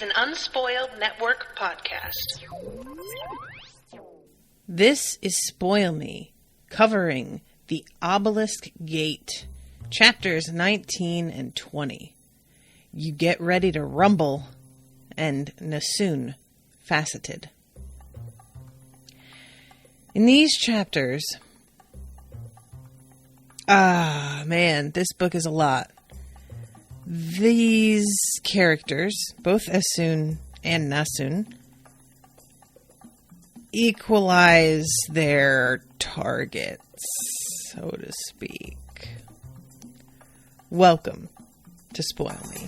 an Unspoiled Network podcast. This is Spoil Me, covering the Obelisk Gate, chapters 19 and 20. You get ready to rumble, and Nassun, faceted. In these chapters, man, this book is a lot. These characters, both Essun and Nassun, equalize their targets, so to speak. Welcome to Spoil Me.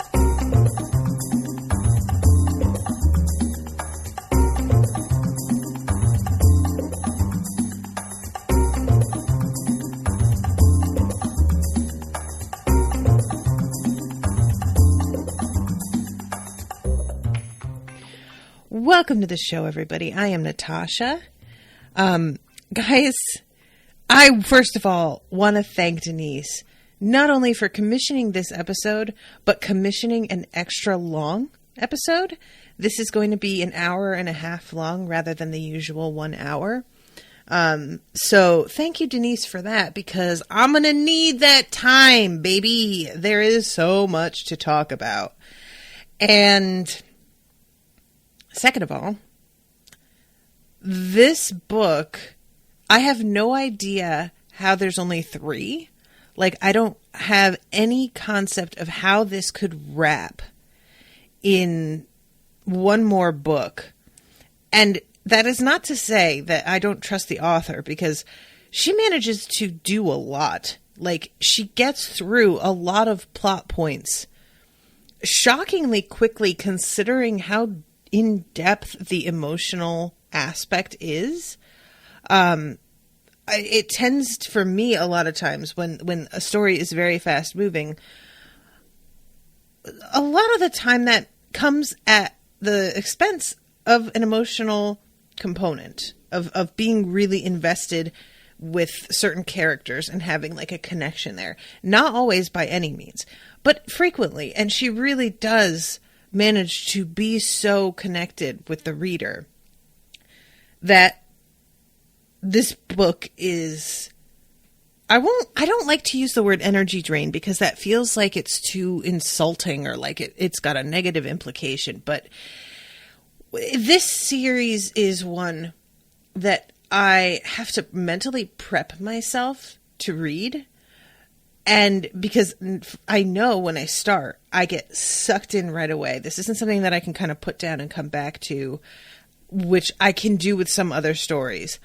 Welcome to the show, everybody. I am Natasha. Guys, I first of all want to thank Denise, not only for commissioning this episode, but commissioning an extra long episode. This is going to be an hour and a half long rather than the usual 1 hour. So thank you, Denise, for that, because I'm going to need that time, baby. There is so much to talk about. And second of all, this book, I have no idea how there's only 3. Like, I don't have any concept of how this could wrap in one more book. And that is not to say that I don't trust the author, because she manages to do a lot. Like, she gets through a lot of plot points shockingly quickly, considering how in-depth the emotional aspect is. It tends to, for me, a lot of times when a story is very fast moving, a lot of the time that comes at the expense of an emotional component of being really invested with certain characters and having like a connection there. Not always by any means, but frequently. And she really does manage to be so connected with the reader that this book is, I don't like to use the word energy drain, because that feels like it's too insulting or like it's got a negative implication. But this series is one that I have to mentally prep myself to read. And because I know when I start, I get sucked in right away. This isn't something that I can kind of put down and come back to, which I can do with some other stories.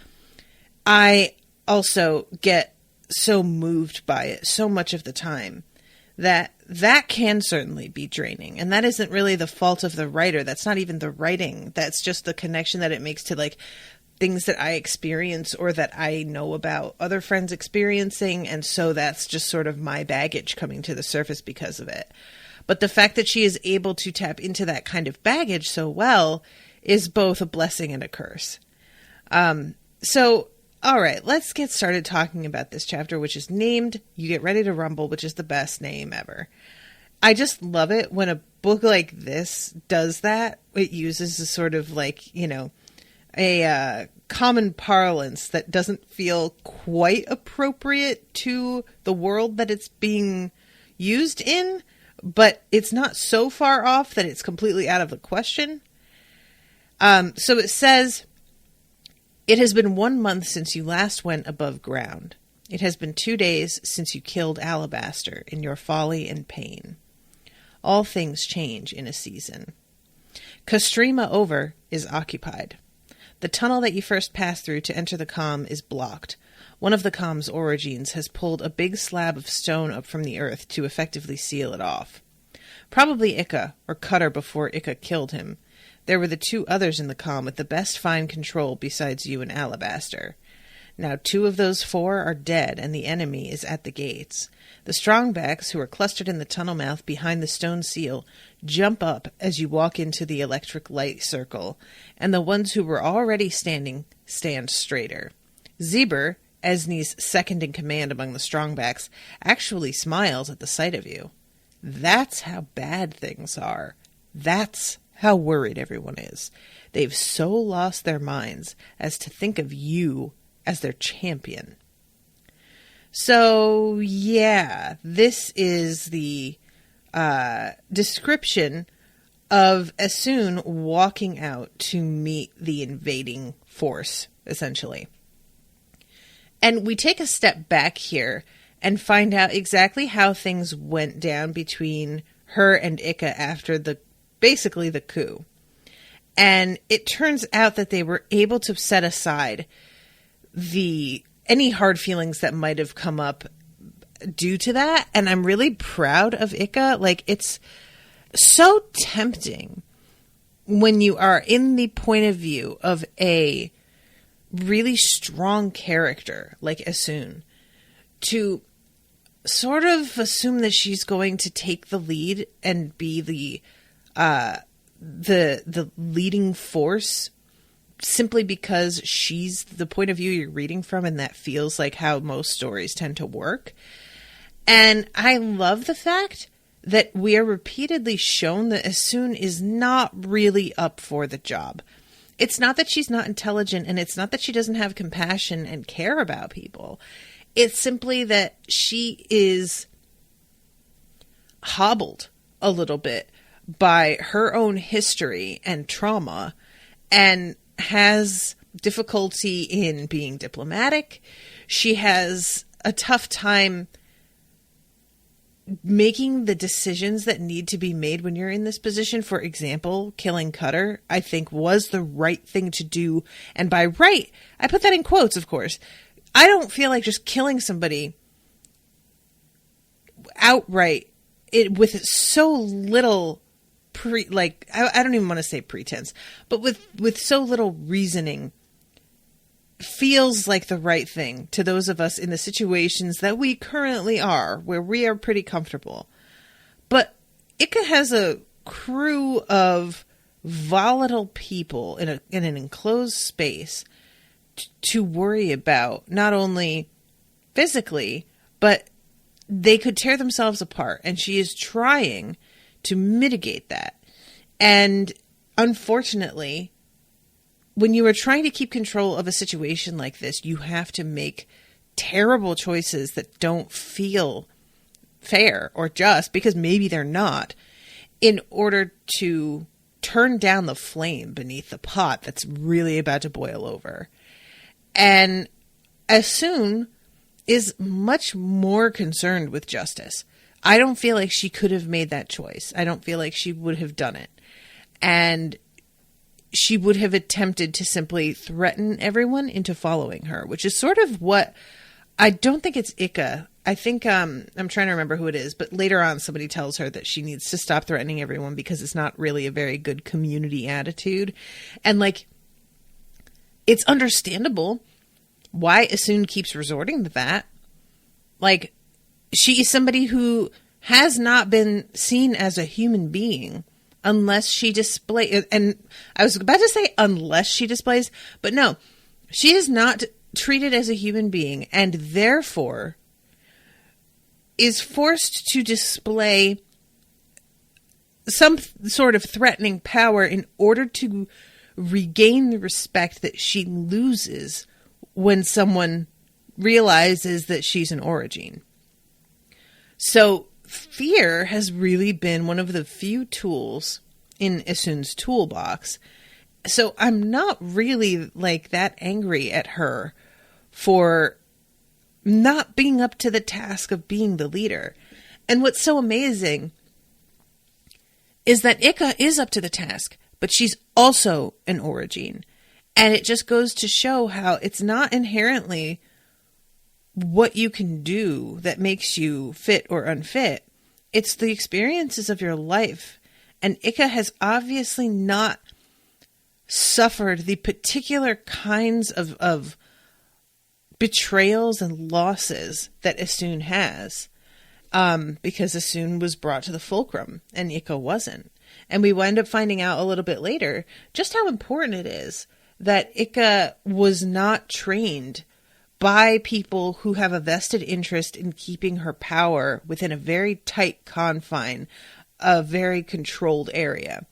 I also get so moved by it so much of the time that can certainly be draining. And that isn't really the fault of the writer. That's not even the writing. That's just the connection that it makes to like things that I experience or that I know about other friends experiencing. And so that's just sort of my baggage coming to the surface because of it. But the fact that she is able to tap into that kind of baggage so well is both a blessing and a curse. So, all right, let's get started talking about this chapter, which is named You Get Ready to Rumble, which is the best name ever. I just love it when a book like this does that. It uses a sort of like, you know, a common parlance that doesn't feel quite appropriate to the world that it's being used in, but it's not so far off that it's completely out of the question. So it says, "It has been 1 month since you last went above ground. It has been 2 days since you killed Alabaster in your folly and pain. All things change in a season. Kostrima Over is occupied. The tunnel that you first passed through to enter the calm is blocked. One of the calm's orogenes has pulled a big slab of stone up from the earth to effectively seal it off. Probably Ika, or Cutter before Ika killed him. There were the 2 others in the calm with the best fine control besides you and Alabaster. Now 2 of those 4 are dead, and the enemy is at the gates. The strongbacks, who are clustered in the tunnel mouth behind the stone seal, jump up as you walk into the electric light circle, and the ones who were already standing stand straighter. Zeber, Esni's second in command among the strongbacks, actually smiles at the sight of you. That's how bad things are. That's how worried everyone is. They've so lost their minds as to think of you as their champion. So, yeah, this is the description of Essun walking out to meet the invading force, essentially. And we take a step back here and find out exactly how things went down between her and Ika after basically the coup. And it turns out that they were able to set aside any hard feelings that might have come up due to that. And I'm really proud of Ika. Like, it's so tempting when you are in the point of view of a really strong character like Essun to sort of assume that she's going to take the lead and be the leading force simply because she's the point of view you're reading from, and that feels like how most stories tend to work. And I love the fact that we are repeatedly shown that Essun is not really up for the job. It's not that she's not intelligent, and it's not that she doesn't have compassion and care about people. It's simply that she is hobbled a little bit by her own history and trauma, and has difficulty in being diplomatic. She has a tough time making the decisions that need to be made when you're in this position. For example, killing Cutter, I think, was the right thing to do. And by right, I put that in quotes, of course. I don't feel like just killing somebody outright with so little I don't even want to say pretense, but with so little reasoning feels like the right thing to those of us in the situations that we currently are, where we are pretty comfortable. But Ika has a crew of volatile people in an enclosed space to worry about, not only physically, but they could tear themselves apart. And she is trying to mitigate that. And unfortunately, when you are trying to keep control of a situation like this, you have to make terrible choices that don't feel fair or just, because maybe they're not, in order to turn down the flame beneath the pot that's really about to boil over. And Essun is much more concerned with justice. I don't feel like she could have made that choice. I don't feel like she would have done it. And she would have attempted to simply threaten everyone into following her, which is sort of what, I don't think it's Ika. I think, I'm trying to remember who it is, but later on somebody tells her that she needs to stop threatening everyone because it's not really a very good community attitude. And like, it's understandable why Essun keeps resorting to that. Like, she is somebody who has not been seen as a human being unless she displays, and I was about to say unless she displays, but no, she is not treated as a human being, and therefore is forced to display some sort of threatening power in order to regain the respect that she loses when someone realizes that she's an orogene. So fear has really been one of the few tools in Essun's toolbox. So I'm not really like that angry at her for not being up to the task of being the leader. And what's so amazing is that Ika is up to the task, but she's also an orogene. And it just goes to show how it's not inherently what you can do that makes you fit or unfit. It's the experiences of your life. And Ika has obviously not suffered the particular kinds of betrayals and losses that Essun has, because Essun was brought to the fulcrum and Ika wasn't. And we wind up finding out a little bit later just how important it is that Ika was not trained by people who have a vested interest in keeping her power within a very tight confine, a very controlled area.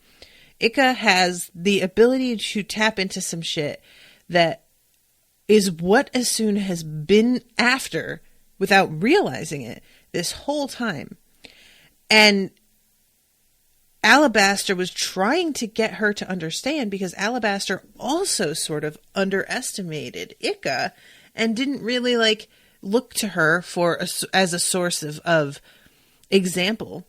Ika has the ability to tap into some shit that is what Essun has been after without realizing it this whole time. And Alabaster was trying to get her to understand, because Alabaster also sort of underestimated Ika and didn't really look to her as a source of example.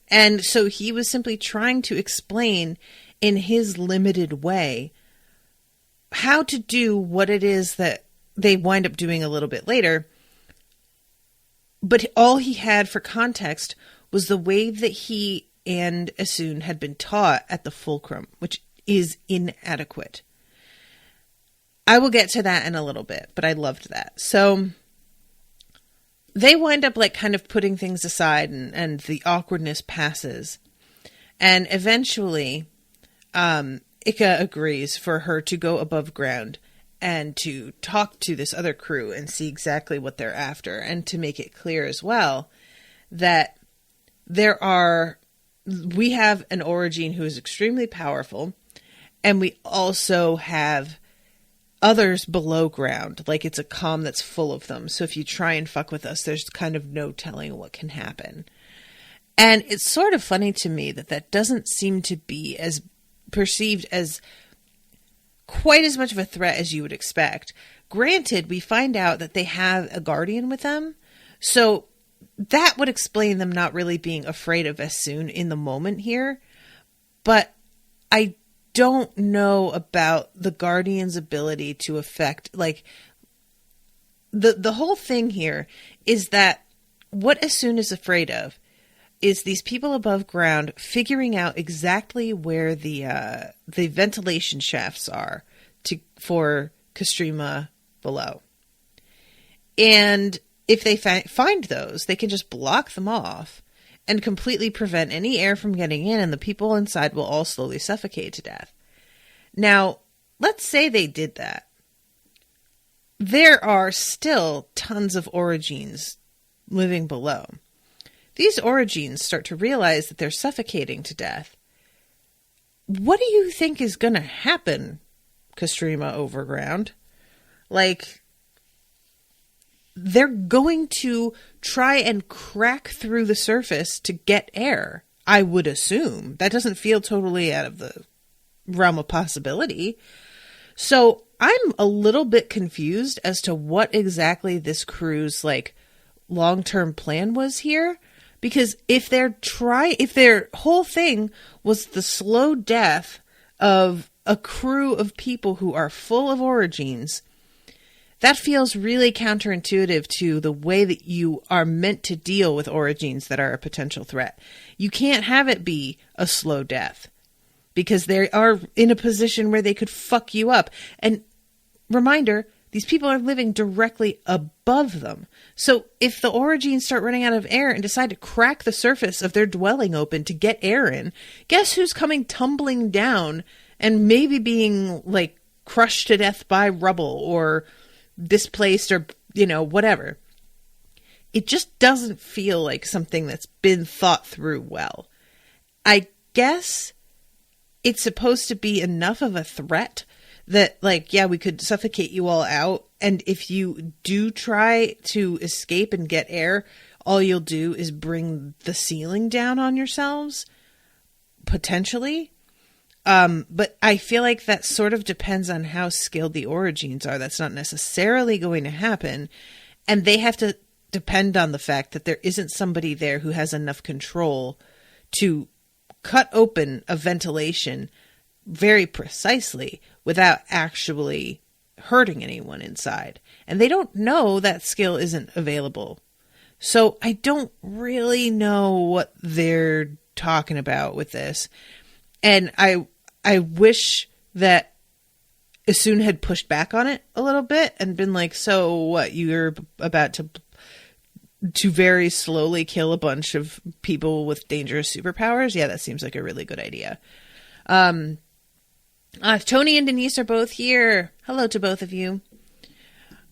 And so he was simply trying to explain in his limited way how to do what it is that they wind up doing a little bit later. But all he had for context was the way that he and Essun had been taught at the fulcrum, which is inadequate. I will get to that in a little bit, but I loved that. So they wind up kind of putting things aside, and the awkwardness passes. And eventually, Ika agrees for her to go above ground and to talk to this other crew and see exactly what they're after, and to make it clear as well that we have an orogene who is extremely powerful, and we also have others below ground. It's a comm that's full of them. So if you try and fuck with us, there's kind of no telling what can happen. And it's sort of funny to me that doesn't seem to be as perceived as quite as much of a threat as you would expect. Granted, we find out that they have a guardian with them, so that would explain them not really being afraid of Essun in the moment here. But I don't know about the guardian's ability to affect, the whole thing here is that what Essun is afraid of is these people above ground figuring out exactly where the ventilation shafts are for Castrima below. And if they find those, they can just block them off and completely prevent any air from getting in, and the people inside will all slowly suffocate to death. Now, let's say they did that. There are still tons of orogenes living below. These orogenes start to realize that they're suffocating to death. What do you think is going to happen, Castrima Overground? They're going to try and crack through the surface to get air, I would assume. That doesn't feel totally out of the realm of possibility. So I'm a little bit confused as to what exactly this crew's long-term plan was here. Because if their whole thing was the slow death of a crew of people who are full of orogenes, that feels really counterintuitive to the way that you are meant to deal with orogenes that are a potential threat. You can't have it be a slow death, because they are in a position where they could fuck you up. And reminder, these people are living directly above them. So if the orogenes start running out of air and decide to crack the surface of their dwelling open to get air in, guess who's coming tumbling down and maybe being crushed to death by rubble or displaced or, whatever. It just doesn't feel like something that's been thought through well. I guess it's supposed to be enough of a threat that, we could suffocate you all out. And if you do try to escape and get air, all you'll do is bring the ceiling down on yourselves, potentially. But I feel like that sort of depends on how skilled the orogenes are. That's not necessarily going to happen. And they have to depend on the fact that there isn't somebody there who has enough control to cut open a ventilation very precisely without actually hurting anyone inside. And they don't know that skill isn't available. So I don't really know what they're talking about with this. And I wish that Essun had pushed back on it a little bit and been like, so what, you're about to very slowly kill a bunch of people with dangerous superpowers? Yeah, that seems like a really good idea. Tony and Denise are both here. Hello to both of you.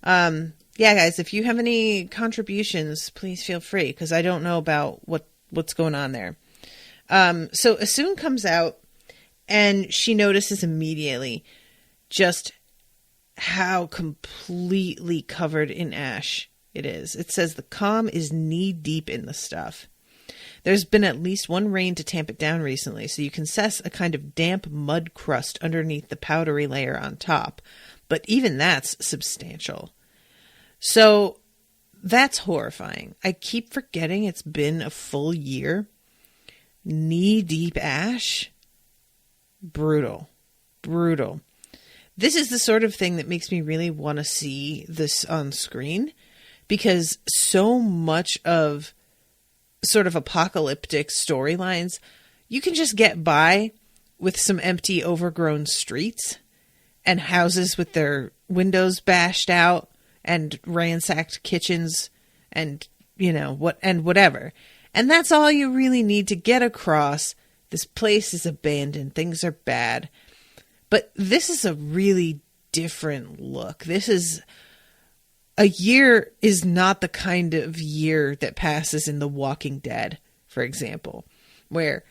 Yeah, guys, if you have any contributions, please feel free, because I don't know about what's going on there. So Essun comes out, And she notices immediately just how completely covered in ash it is. It says the calm is knee deep in the stuff. There's been at least one rain to tamp it down recently, so you can sense a kind of damp mud crust underneath the powdery layer on top. But even that's substantial. So that's horrifying. I keep forgetting it's been a full year. Knee-deep ash? Brutal. Brutal. This is the sort of thing that makes me really want to see this on screen, because so much of sort of apocalyptic storylines, you can just get by with some empty, overgrown streets and houses with their windows bashed out and ransacked kitchens and, whatever. And that's all you really need to get across. This place is abandoned. Things are bad. But this is a really different look. A year is not the kind of year that passes in The Walking Dead, for example, where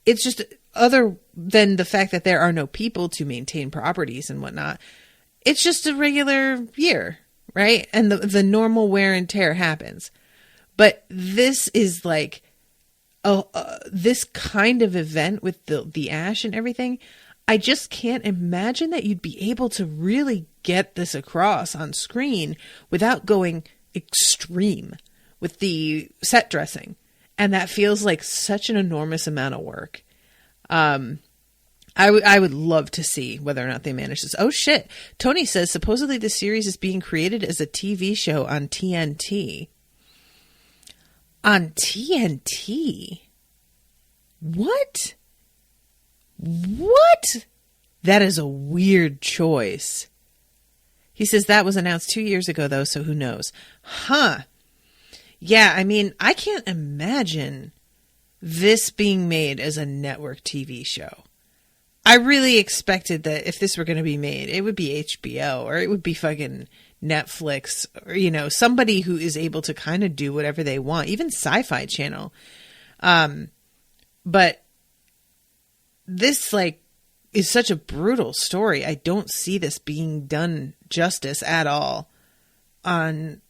it's just, other than the fact that there are no people to maintain properties and whatnot, it's just a regular year, right? And the normal wear and tear happens. But this is like this kind of event with the ash and everything. I just can't imagine that you'd be able to really get this across on screen without going extreme with the set dressing. And that feels like such an enormous amount of work. I would love to see whether or not they manage this. Oh shit. Tony says supposedly the series is being created as a TV show on TNT. On TNT? What? What? That is a weird choice. He says that was announced 2 years ago, though, so who knows? Huh. Yeah, I mean, I can't imagine this being made as a network TV show. I really expected that if this were going to be made, it would be HBO or it would be fucking Netflix or, somebody who is able to kind of do whatever they want, even Sci-Fi Channel. But this is such a brutal story. I don't see this being done justice at all on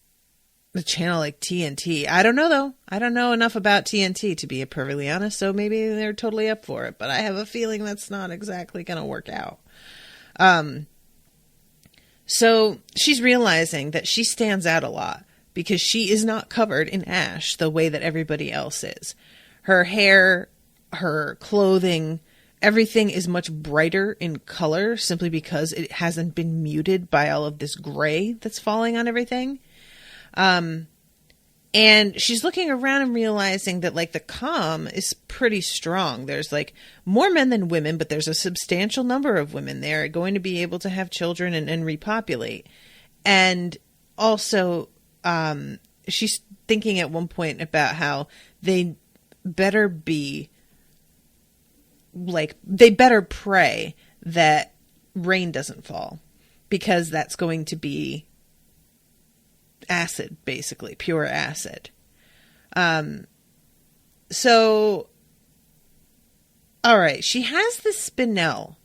a channel like TNT. I don't know though. I don't know enough about TNT to be perfectly honest, so maybe they're totally up for it, but I have a feeling that's not exactly going to work out. So she's realizing that she stands out a lot because she is not covered in ash the way that everybody else is. Her hair, her clothing, everything is much brighter in color simply because it hasn't been muted by all of this gray that's falling on everything. And she's looking around and realizing that the calm is pretty strong. There's more men than women, but there's a substantial number of women there going to be able to have children and repopulate. And also, she's thinking at one point about how they better be they better pray that rain doesn't fall, because that's going to be acid, basically pure acid. So all right, she has this spinel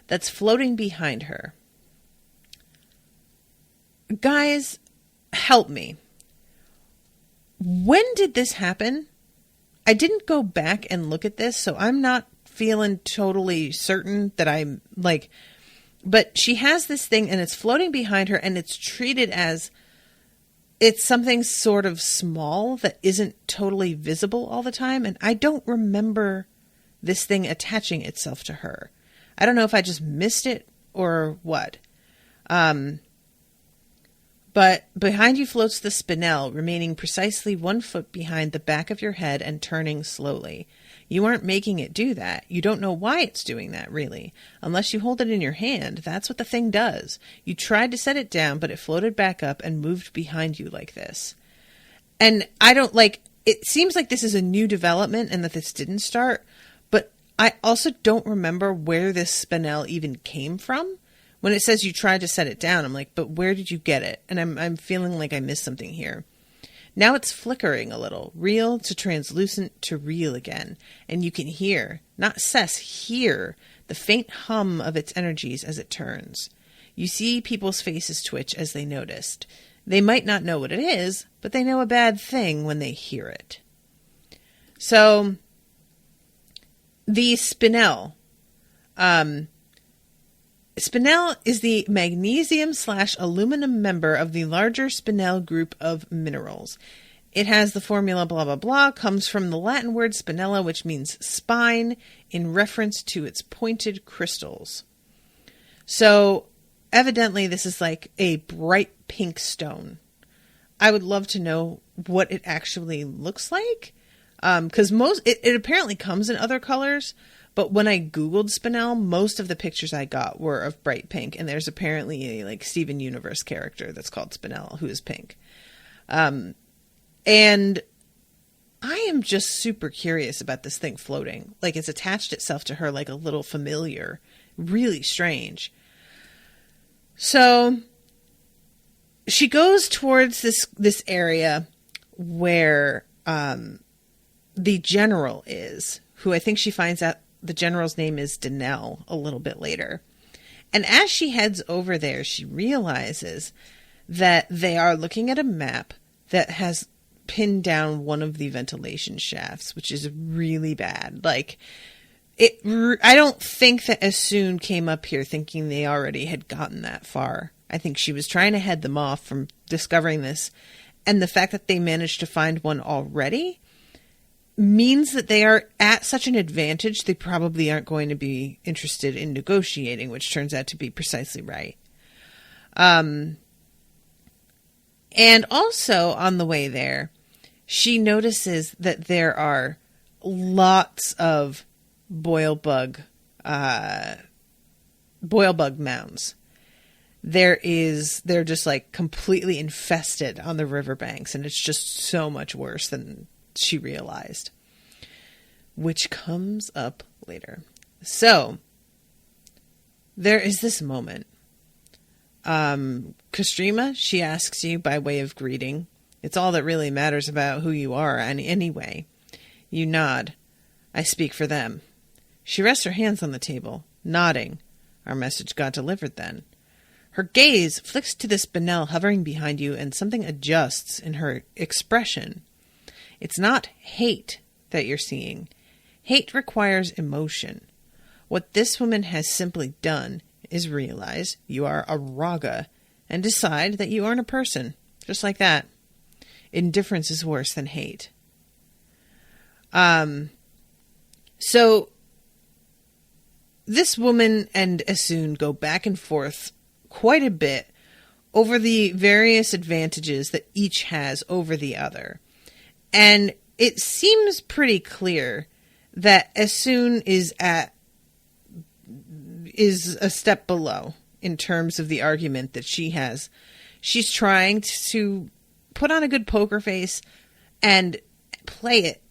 that's floating behind her. Guys, help me. When did this happen? I didn't go back and look at this, so I'm not feeling totally certain that I'm but she has this thing and it's floating behind her and it's treated as it's something sort of small that isn't totally visible all the time. And I don't remember this thing attaching itself to her. I don't know if I just missed it or what. But behind you floats the spinel, remaining precisely 1 foot behind the back of your head and turning slowly. You aren't making it do that. You don't know why it's doing that, really. Unless you hold it in your hand, that's what the thing does. You tried to set it down, but it floated back up and moved behind you like this. And I don't it seems like this is a new development and that this didn't start, but I also don't remember where this spinel even came from. When it says you tried to set it down, I'm like, but where did you get it? And I'm feeling like I missed something here. Now it's flickering a little, real to translucent to real again, and you can hear, not hear, the faint hum of its energies as it turns. You see people's faces twitch as they noticed. They might not know what it is, but they know a bad thing when they hear it. So, the spinel. Spinel is the magnesium/aluminum member of the larger spinel group of minerals. It has the formula blah blah blah, comes from the Latin word spinella, which means spine, in reference to its pointed crystals. So, evidently this is like a bright pink stone. I would love to know what it actually looks like. Because it apparently comes in other colors, but when I Googled spinel, most of the pictures I got were of bright pink, and there's apparently a like Steven Universe character that's called Spinel who is pink. And I am just super curious about this thing floating. Like, it's attached itself to her like a little familiar. Really strange. So she goes towards this area where the general is, who I think she finds out the general's name is Denelle a little bit later. And as she heads over there, she realizes that they are looking at a map that has pinned down one of the ventilation shafts, which is really bad. Like, I don't think that Essun came up here thinking they already had gotten that far. I think she was trying to head them off from discovering this. And the fact that they managed to find one already means that they are at such an advantage, they probably aren't going to be interested in negotiating, which turns out to be precisely right. And also on the way there, she notices that there are lots of boil bug mounds. They're just like completely infested on the riverbanks, and it's just so much worse than she realized, which comes up later. So there is this moment. Kostrima, she asks you by way of greeting. It's all that really matters about who you are, and anyway. You nod. I speak for them. She rests her hands on the table, nodding. Our message got delivered then. Her gaze flicks to the spinel hovering behind you, and something adjusts in her expression. It's not hate that you're seeing. Hate requires emotion. What this woman has simply done is realize you are a raga and decide that you aren't a person. Just like that. Indifference is worse than hate. So this woman and Essun go back and forth quite a bit over the various advantages that each has over the other. And it seems pretty clear that Essun is a step below in terms of the argument that she has. She's trying to put on a good poker face and play it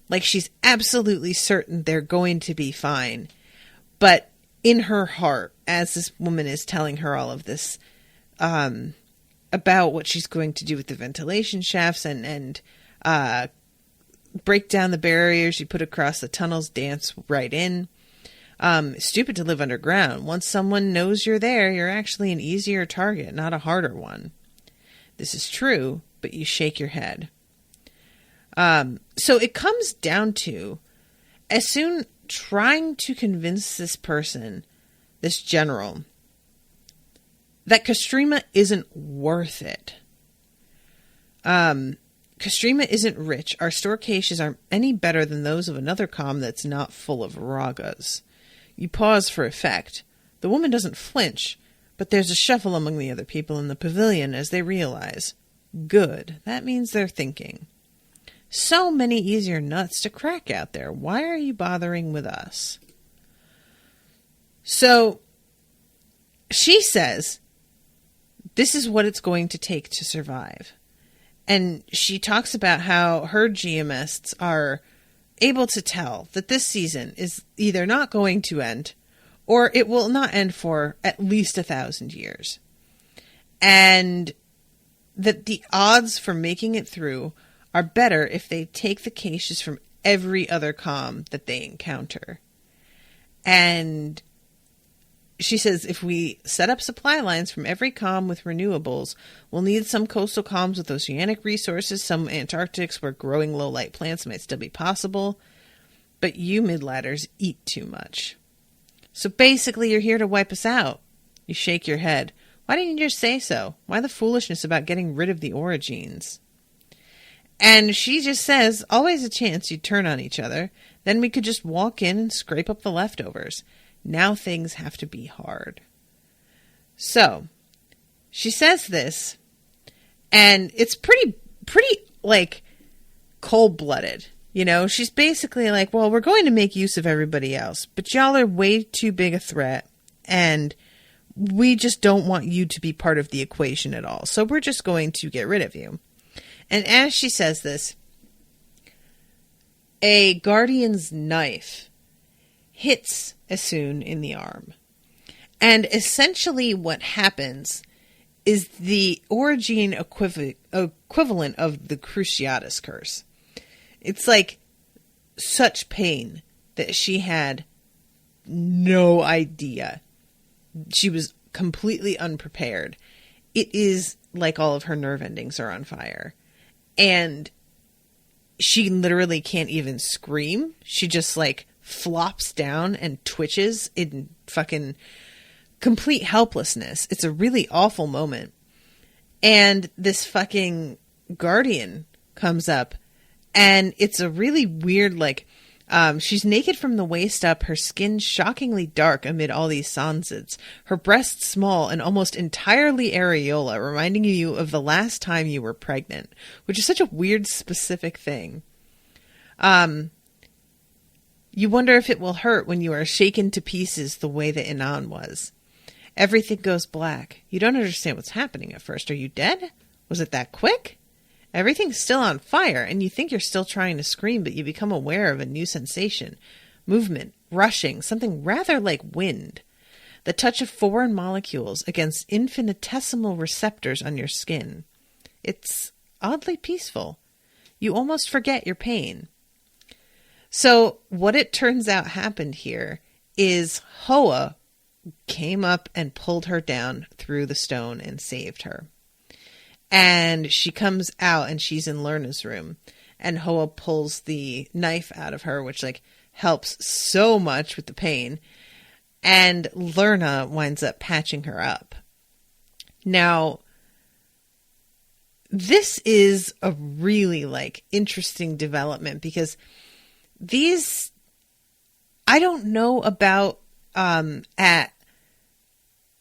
like she's absolutely certain they're going to be fine. But in her heart, as this woman is telling her all of this about what she's going to do with the ventilation shafts and break down the barriers you put across the tunnels, dance right in. Stupid to live underground. Once someone knows you're there, you're actually an easier target, not a harder one. This is true, but you shake your head. So it comes down to Essun trying to convince this person, this general, that Kostrima isn't worth it. Kostrima isn't rich. Our store caches aren't any better than those of another comm that's not full of ragas. You pause for effect. The woman doesn't flinch, but there's a shuffle among the other people in the pavilion as they realize. Good. That means they're thinking. So many easier nuts to crack out there. Why are you bothering with us? So, she says, this is what it's going to take to survive. And she talks about how her GMists are able to tell that this season is either not going to end, or it will not end for at least 1,000 years. And that the odds for making it through are better if they take the caches from every other comm that they encounter. And she says, if we set up supply lines from every comm with renewables, we'll need some coastal comms with oceanic resources, some Antarctics where growing low-light plants might still be possible. But you mid-ladders eat too much. So basically you're here to wipe us out. You shake your head. Why didn't you just say so? Why the foolishness about getting rid of the orogenes? And she just says, always a chance you'd turn on each other. Then we could just walk in and scrape up the leftovers. Now things have to be hard. So, she says this, and it's pretty, like, cold-blooded. You know, she's basically like, well, we're going to make use of everybody else, but y'all are way too big a threat, and we just don't want you to be part of the equation at all. So we're just going to get rid of you. And as she says this, a guardian's knife hits Essun in the arm. And essentially what happens is the origin equivalent of the Cruciatus curse. It's like such pain that she had no idea. She was completely unprepared. It is like all of her nerve endings are on fire. And she literally can't even scream. She just like flops down and twitches in fucking complete helplessness. It's a really awful moment. And this fucking guardian comes up, and it's a really weird, like, she's naked from the waist up, her skin shockingly dark amid all these sonsids, her breasts small and almost entirely areola, reminding you of the last time you were pregnant, which is such a weird, specific thing. You wonder if it will hurt when you are shaken to pieces the way that Inan was. Everything goes black. You don't understand what's happening at first. Are you dead? Was it that quick? Everything's still on fire, and you think you're still trying to scream, but you become aware of a new sensation. Movement, rushing, something rather like wind. The touch of foreign molecules against infinitesimal receptors on your skin. It's oddly peaceful. You almost forget your pain. So what it turns out happened here is Hoa came up and pulled her down through the stone and saved her. And she comes out and she's in Lerna's room, and Hoa pulls the knife out of her, which like helps so much with the pain. And Lerna winds up patching her up. Now, this is a really like interesting development, because these, I don't know about at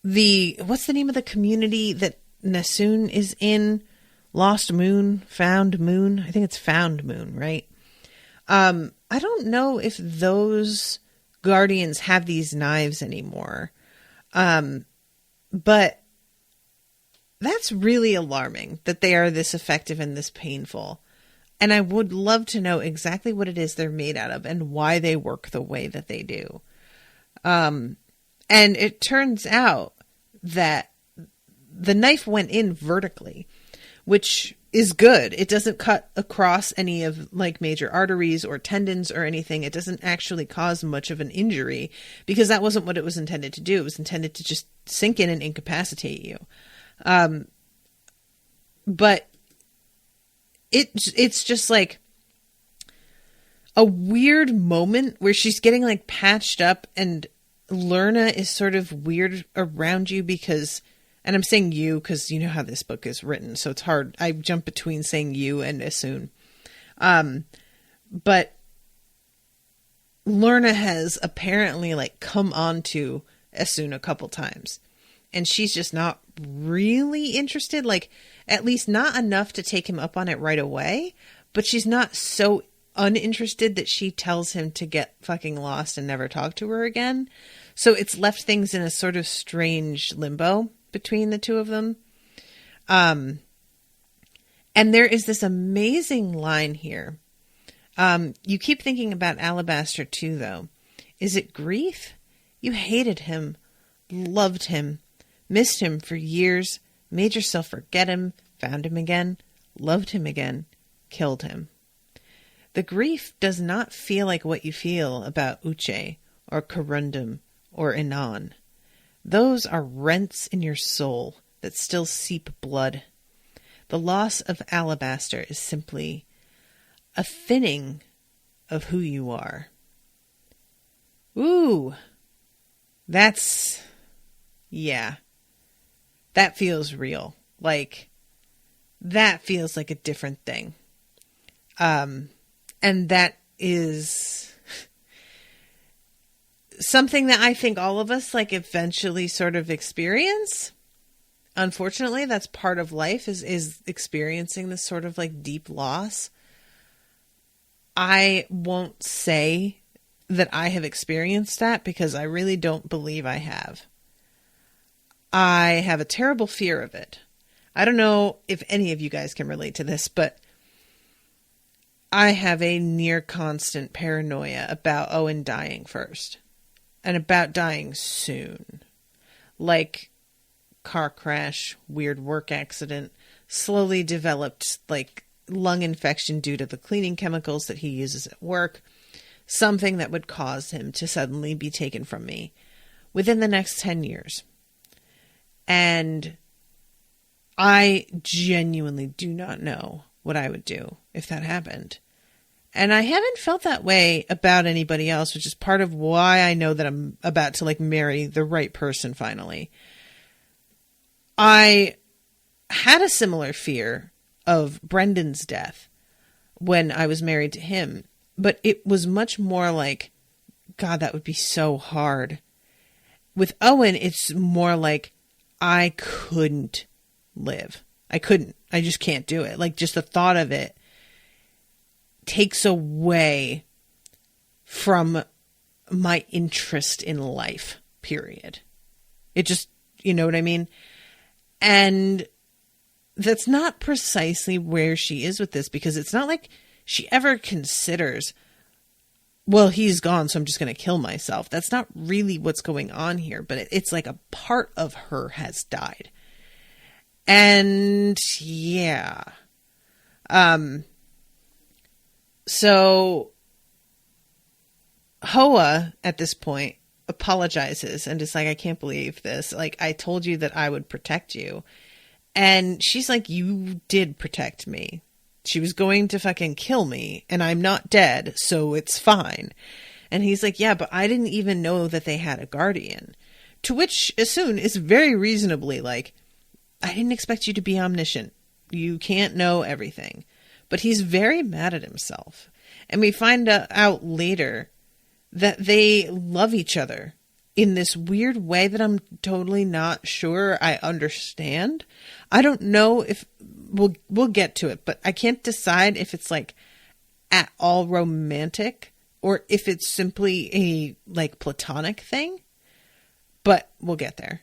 the, what's the name of the community that Nassun is in? Lost Moon, Found Moon. I think it's Found Moon, right? I don't know if those guardians have these knives anymore. But that's really alarming that they are this effective and this painful. And I would love to know exactly what it is they're made out of and why they work the way that they do. And it turns out that the knife went in vertically, which is good. It doesn't cut across any of like major arteries or tendons or anything. It doesn't actually cause much of an injury, because that wasn't what it was intended to do. It was intended to just sink in and incapacitate you. But it's just like a weird moment where she's getting like patched up, and Lerna is sort of weird around you because, and I'm saying you because you know how this book is written, so it's hard. I jump between saying you and Essun. But Lerna has apparently like come on to Essun a couple times, and she's just not really interested, like at least not enough to take him up on it right away, but she's not so uninterested that she tells him to get fucking lost and never talk to her again. So it's left things in a sort of strange limbo between the two of them. And there is this amazing line here. You keep thinking about Alabaster too, though. Is it grief? You hated him, loved him, missed him for years, made yourself forget him, found him again, loved him again, killed him. The grief does not feel like what you feel about Uche or Corundum or Inan. Those are rents in your soul that still seep blood. The loss of Alabaster is simply a thinning of who you are. Ooh, yeah, that feels real. Like, that feels like a different thing. And that is something that I think all of us like eventually sort of experience. Unfortunately, that's part of life is experiencing this sort of like deep loss. I won't say that I have experienced that because I really don't believe I have. I have a terrible fear of it. I don't know if any of you guys can relate to this, but I have a near constant paranoia about Owen dying first. And about dying soon. Like car crash, weird work accident, slowly developed like lung infection due to the cleaning chemicals that he uses at work. Something that would cause him to suddenly be taken from me within the next 10 years. And I genuinely do not know what I would do if that happened. And I haven't felt that way about anybody else, which is part of why I know that I'm about to like marry the right person finally. I had a similar fear of Brendan's death when I was married to him, but it was much more like, God, that would be so hard. With Owen, it's more like I couldn't live. I couldn't. I just can't do it. Like, just the thought of it takes away from my interest in life, period. It just, you know what I mean? And that's not precisely where she is with this, because it's not like she ever considers, well, he's gone, so I'm just going to kill myself. That's not really what's going on here, but it's like a part of her has died. And yeah. So Hoa at this point apologizes and is like, I can't believe this. Like, I told you that I would protect you. And she's like, you did protect me. She was going to fucking kill me and I'm not dead, so it's fine. And he's like, yeah, but I didn't even know that they had a guardian. To which Essun is very reasonably like, I didn't expect you to be omniscient. You can't know everything. But he's very mad at himself. And we find out later that they love each other in this weird way that I'm totally not sure I understand. I don't know if we'll get to it, but I can't decide if it's like at all romantic or if it's simply a like platonic thing. But we'll get there.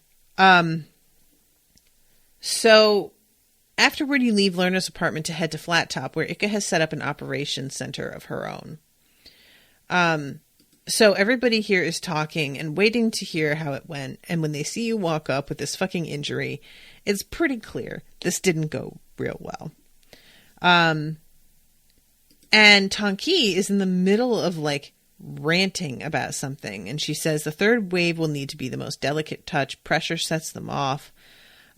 So afterward, you leave Lerna's apartment to head to Flat Top, where Ika has set up an operations center of her own. So everybody here is talking and waiting to hear how it went. And when they see you walk up with this fucking injury, it's pretty clear this didn't go real well. And Tonki is in the middle of like ranting about something. And she says the third wave will need to be the most delicate touch. Pressure sets them off.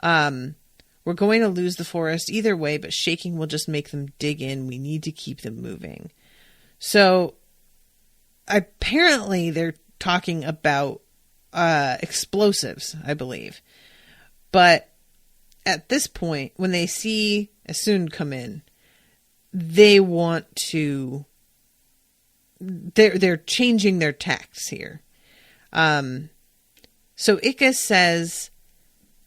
We're going to lose the forest either way, but shaking will just make them dig in. We need to keep them moving. So apparently they're talking about explosives, I believe. But at this point, when they see Essun come in, they want to... They're changing their tactics here. So Ika says,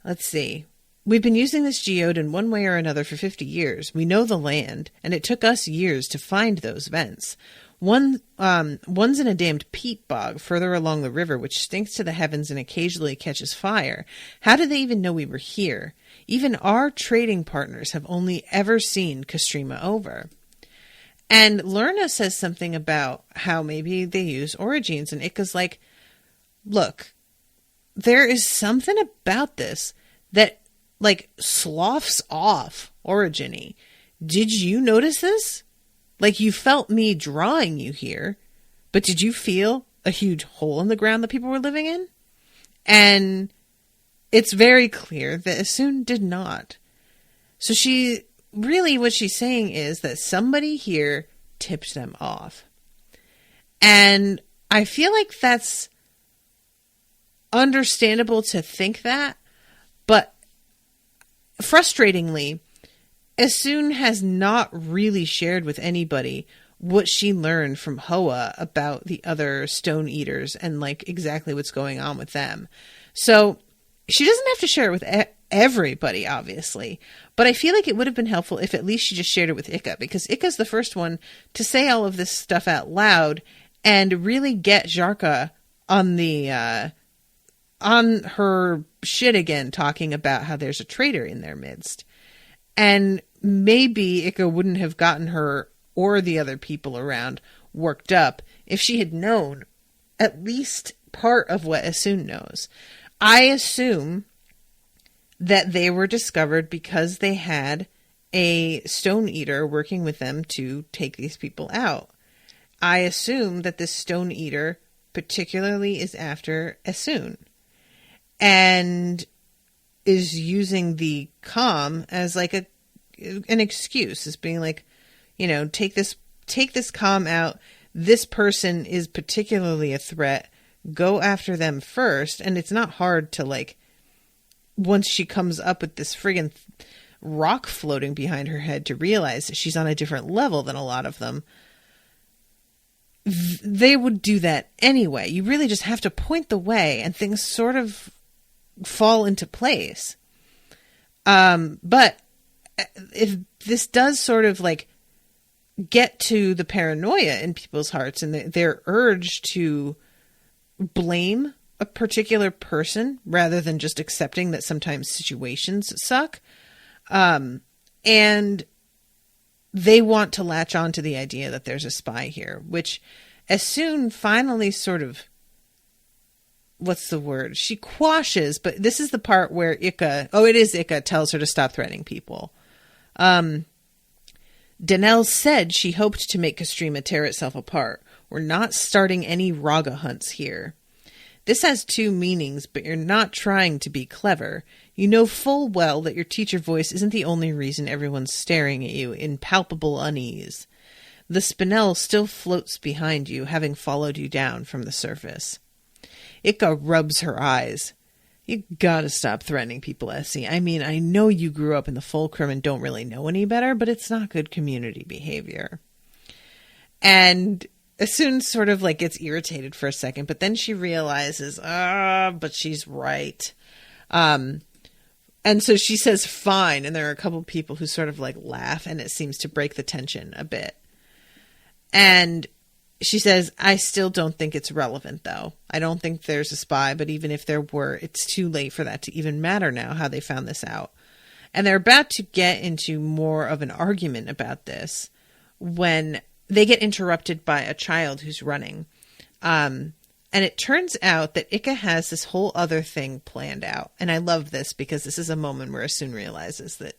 let's see... We've been using this geode in one way or another for 50 years. We know the land, and it took us years to find those vents. One's in a damned peat bog further along the river, which stinks to the heavens and occasionally catches fire. How did they even know we were here? Even our trading partners have only ever seen Kastrima over. And Lerna says something about how maybe they use orogenes, and Ika's like, look, there is something about this that like, sloughs off Orogeny. Did you notice this? Like, you felt me drawing you here, but did you feel a huge hole in the ground that people were living in? And it's very clear that Essun did not. So what she's saying is that somebody here tipped them off. And I feel like that's understandable to think that, but frustratingly, Essun has not really shared with anybody what she learned from Hoa about the other stone eaters and like exactly what's going on with them. So she doesn't have to share it with everybody, obviously, but I feel like it would have been helpful if at least she just shared it with Ika, because Ika's the first one to say all of this stuff out loud and really get Jarka on the on her shit again, talking about how there's a traitor in their midst. And maybe Ika wouldn't have gotten her or the other people around worked up if she had known at least part of what Essun knows. I assume that they were discovered because they had a stone eater working with them to take these people out. I assume that this stone eater particularly is after Essun and is using the calm as like an excuse, as being like, you know, take this calm out. This person is particularly a threat. Go after them first. And it's not hard to, like, once she comes up with this friggin' rock floating behind her head, to realize that she's on a different level than a lot of them. They would do that anyway. You really just have to point the way and things sort of fall into place. But if this does sort of like get to the paranoia in people's hearts and their urge to blame a particular person rather than just accepting that sometimes situations suck, and they want to latch on to the idea that there's a spy here, which Essun finally sort of, what's the word? She quashes, but this is the part where Ika tells her to stop threatening people. Danelle said she hoped to make Kastrima tear itself apart. We're not starting any raga hunts here. This has two meanings, but you're not trying to be clever. You know full well that your teacher voice isn't the only reason everyone's staring at you in palpable unease. The spinel still floats behind you, having followed you down from the surface. Ika rubs her eyes. You gotta stop threatening people, Essie. I mean, I know you grew up in the Fulcrum and don't really know any better, but it's not good community behavior. And Essun sort of like gets irritated for a second, but then she realizes, but she's right. And so she says, fine. And there are a couple people who sort of like laugh, and it seems to break the tension a bit. And she says, I still don't think it's relevant, though. I don't think there's a spy, but even if there were, it's too late for that to even matter now, how they found this out. And they're about to get into more of an argument about this when they get interrupted by a child who's running. And it turns out that Ika has this whole other thing planned out. And I love this because this is a moment where Essun realizes that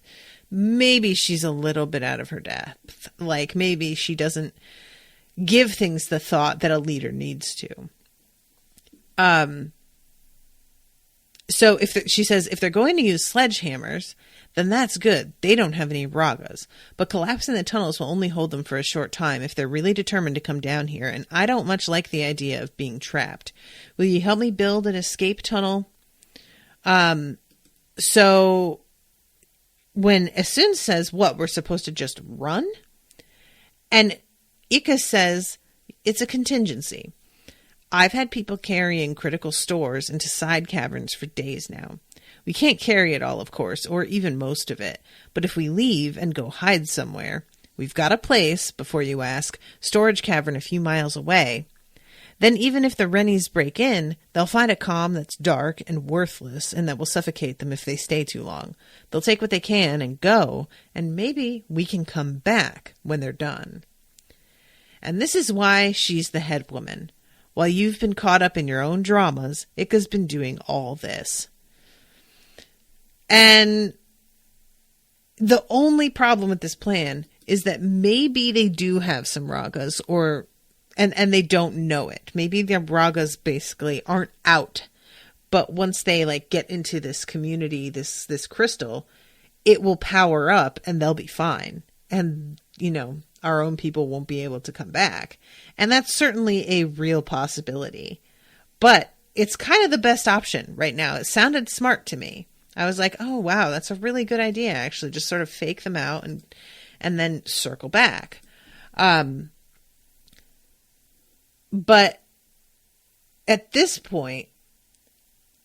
maybe she's a little bit out of her depth. Like, maybe she doesn't give things the thought that a leader needs to. So she says, if they're going to use sledgehammers, then that's good. They don't have any ragas. But collapsing the tunnels will only hold them for a short time if they're really determined to come down here, and I don't much like the idea of being trapped. Will you help me build an escape tunnel? So when Essun says, what, we're supposed to just run? And Ika says, it's a contingency. I've had people carrying critical stores into side caverns for days now. We can't carry it all, of course, or even most of it. But if we leave and go hide somewhere, we've got a place, before you ask, storage cavern a few miles away. Then even if the Rennies break in, they'll find a calm that's dark and worthless and that will suffocate them if they stay too long. They'll take what they can and go, and maybe we can come back when they're done. And this is why she's the head woman. While you've been caught up in your own dramas, Ika's been doing all this. And the only problem with this plan is that maybe they do have some ragas, and they don't know it. Maybe their ragas basically aren't out. But once they like get into this community, this crystal, it will power up and they'll be fine. And, our own people won't be able to come back. And that's certainly a real possibility. But it's kind of the best option right now. It sounded smart to me. I was like, oh, wow, that's a really good idea, actually. Just sort of fake them out and then circle back. But at this point,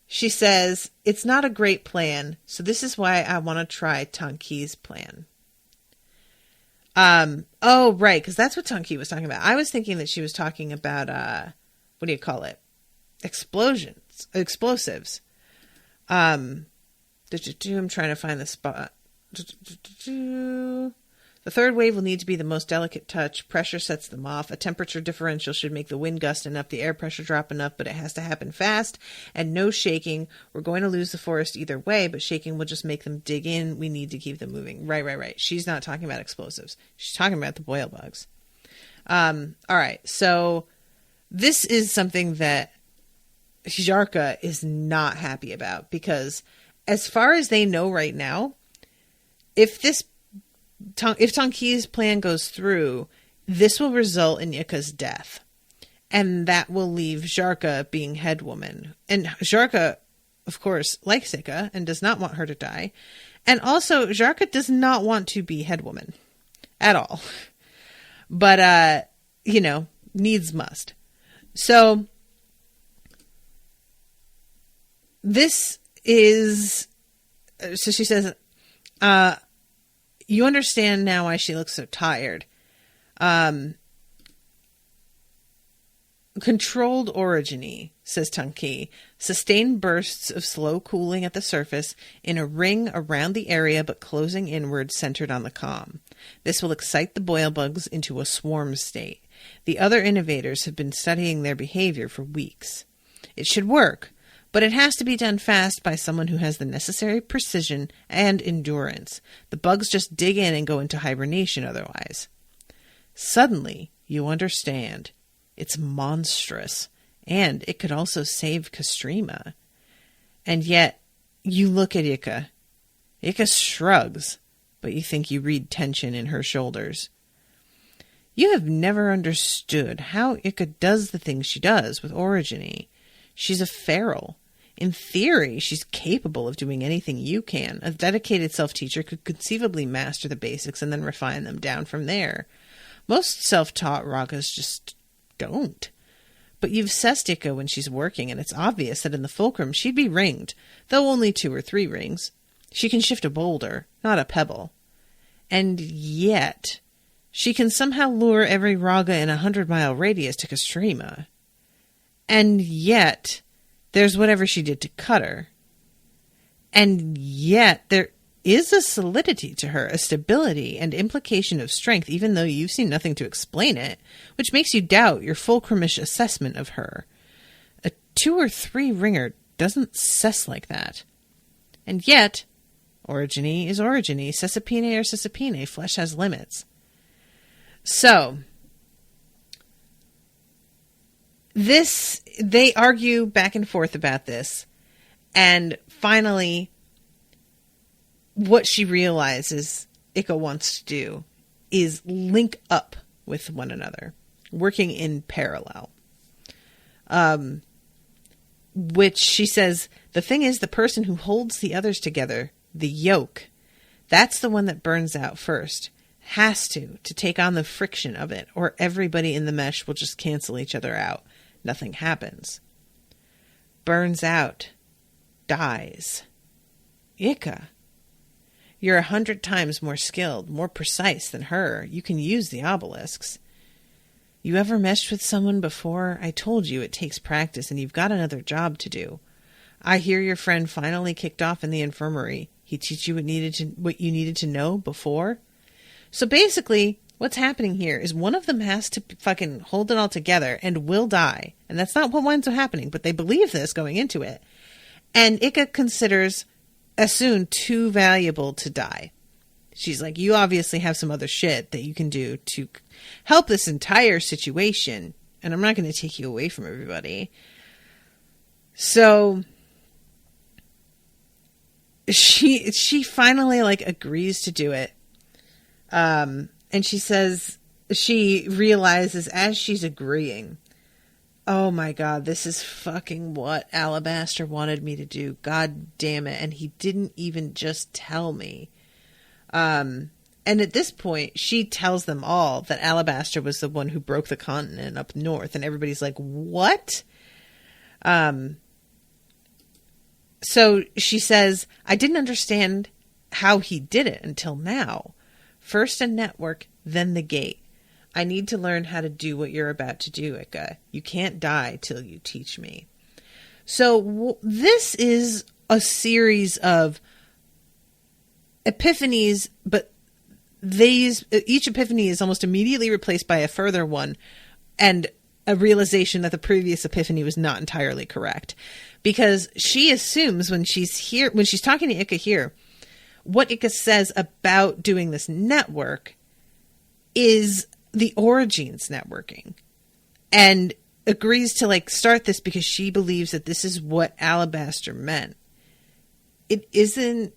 she says, it's not a great plan, so this is why I want to try Tanki's plan. Oh, right, because that's what Tanki was talking about. I was thinking that she was talking about, what do you call it? Explosives. I'm trying to find the spot. The third wave will need to be the most delicate touch. Pressure sets them off. A temperature differential should make the wind gust enough, the air pressure drop enough, but it has to happen fast and no shaking. We're going to lose the forest either way, but shaking will just make them dig in. We need to keep them moving. Right. She's not talking about explosives. She's talking about the boil bugs. All right. So this is something that Jarka is not happy about because as far as they know right now, if Tanki's plan goes through, this will result in Yika's death. And that will leave Jarka being head woman. And Jarka, of course, likes Yika and does not want her to die. And also, Jarka does not want to be head woman. At all. But, needs must. So, this is... So she says... you understand now why she looks so tired. Controlled orogeny, says Tanki. Sustained bursts of slow cooling at the surface in a ring around the area but closing inward centered on the calm. This will excite the boil bugs into a swarm state. The other innovators have been studying their behavior for weeks. It should work, but it has to be done fast by someone who has the necessary precision and endurance. The bugs just dig in and go into hibernation otherwise. Suddenly, you understand. It's monstrous, and it could also save Kastrima. And yet, you look at Ika. Ika shrugs, but you think you read tension in her shoulders. You have never understood how Ika does the things she does with orogeny. She's a feral. In theory, she's capable of doing anything you can. A dedicated self-teacher could conceivably master the basics and then refine them down from there. Most self-taught ragas just don't. But you've assessed Ika when she's working, and it's obvious that in the fulcrum she'd be ringed, though only 2 or 3 rings. She can shift a boulder, not a pebble. And yet, she can somehow lure every raga in a 100-mile radius to Kastrima. And yet... there's whatever she did to Cutter. And yet there is a solidity to her, a stability and implication of strength, even though you've seen nothing to explain it, which makes you doubt your fulcrumish assessment of her. A 2 or 3 ringer doesn't cess like that. And yet, orogeny is orogeny, cessipine or cessipine, flesh has limits. So... they argue back and forth about this, and finally, what she realizes Ika wants to do is link up with one another, working in parallel. Which she says, the thing is, the person who holds the others together, the yoke, that's the one that burns out first. Has to take on the friction of it, or everybody in the mesh will just cancel each other out. Nothing happens. Burns out. Dies. Ika. You're 100 times more skilled, more precise than her. You can use the obelisks. You ever meshed with someone before? I told you it takes practice and you've got another job to do. I hear your friend finally kicked off in the infirmary. He teach you what you needed to know before? So basically... what's happening here is one of them has to fucking hold it all together and will die. And that's not what winds up happening, but they believe this going into it. And Ika considers Essun too valuable to die. She's like, you obviously have some other shit that you can do to help this entire situation, and I'm not going to take you away from everybody. So she finally like agrees to do it. And she says, she realizes as she's agreeing, oh my God, this is fucking what Alabaster wanted me to do. God damn it. And he didn't even just tell me. And at this point, she tells them all that Alabaster was the one who broke the continent up north. And everybody's like, what? So she says, I didn't understand how he did it until now. First a network, then the gate. I need to learn how to do what you're about to do, Ika. You can't die till you teach me. So this is a series of epiphanies, but each epiphany is almost immediately replaced by a further one and a realization that the previous epiphany was not entirely correct. Because she assumes when she's talking to Ika here, what Ika says about doing this network is the orogenes networking, and agrees to like start this because she believes that this is what Alabaster meant. It isn't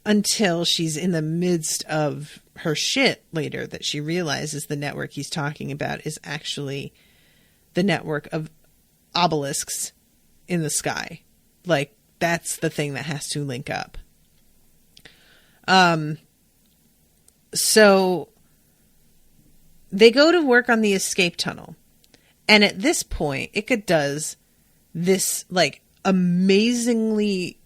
until she's in the midst of her shit later that she realizes the network he's talking about is actually the network of obelisks in the sky. Like, that's the thing that has to link up. So they go to work on the escape tunnel. And at this point, Ika does this like amazingly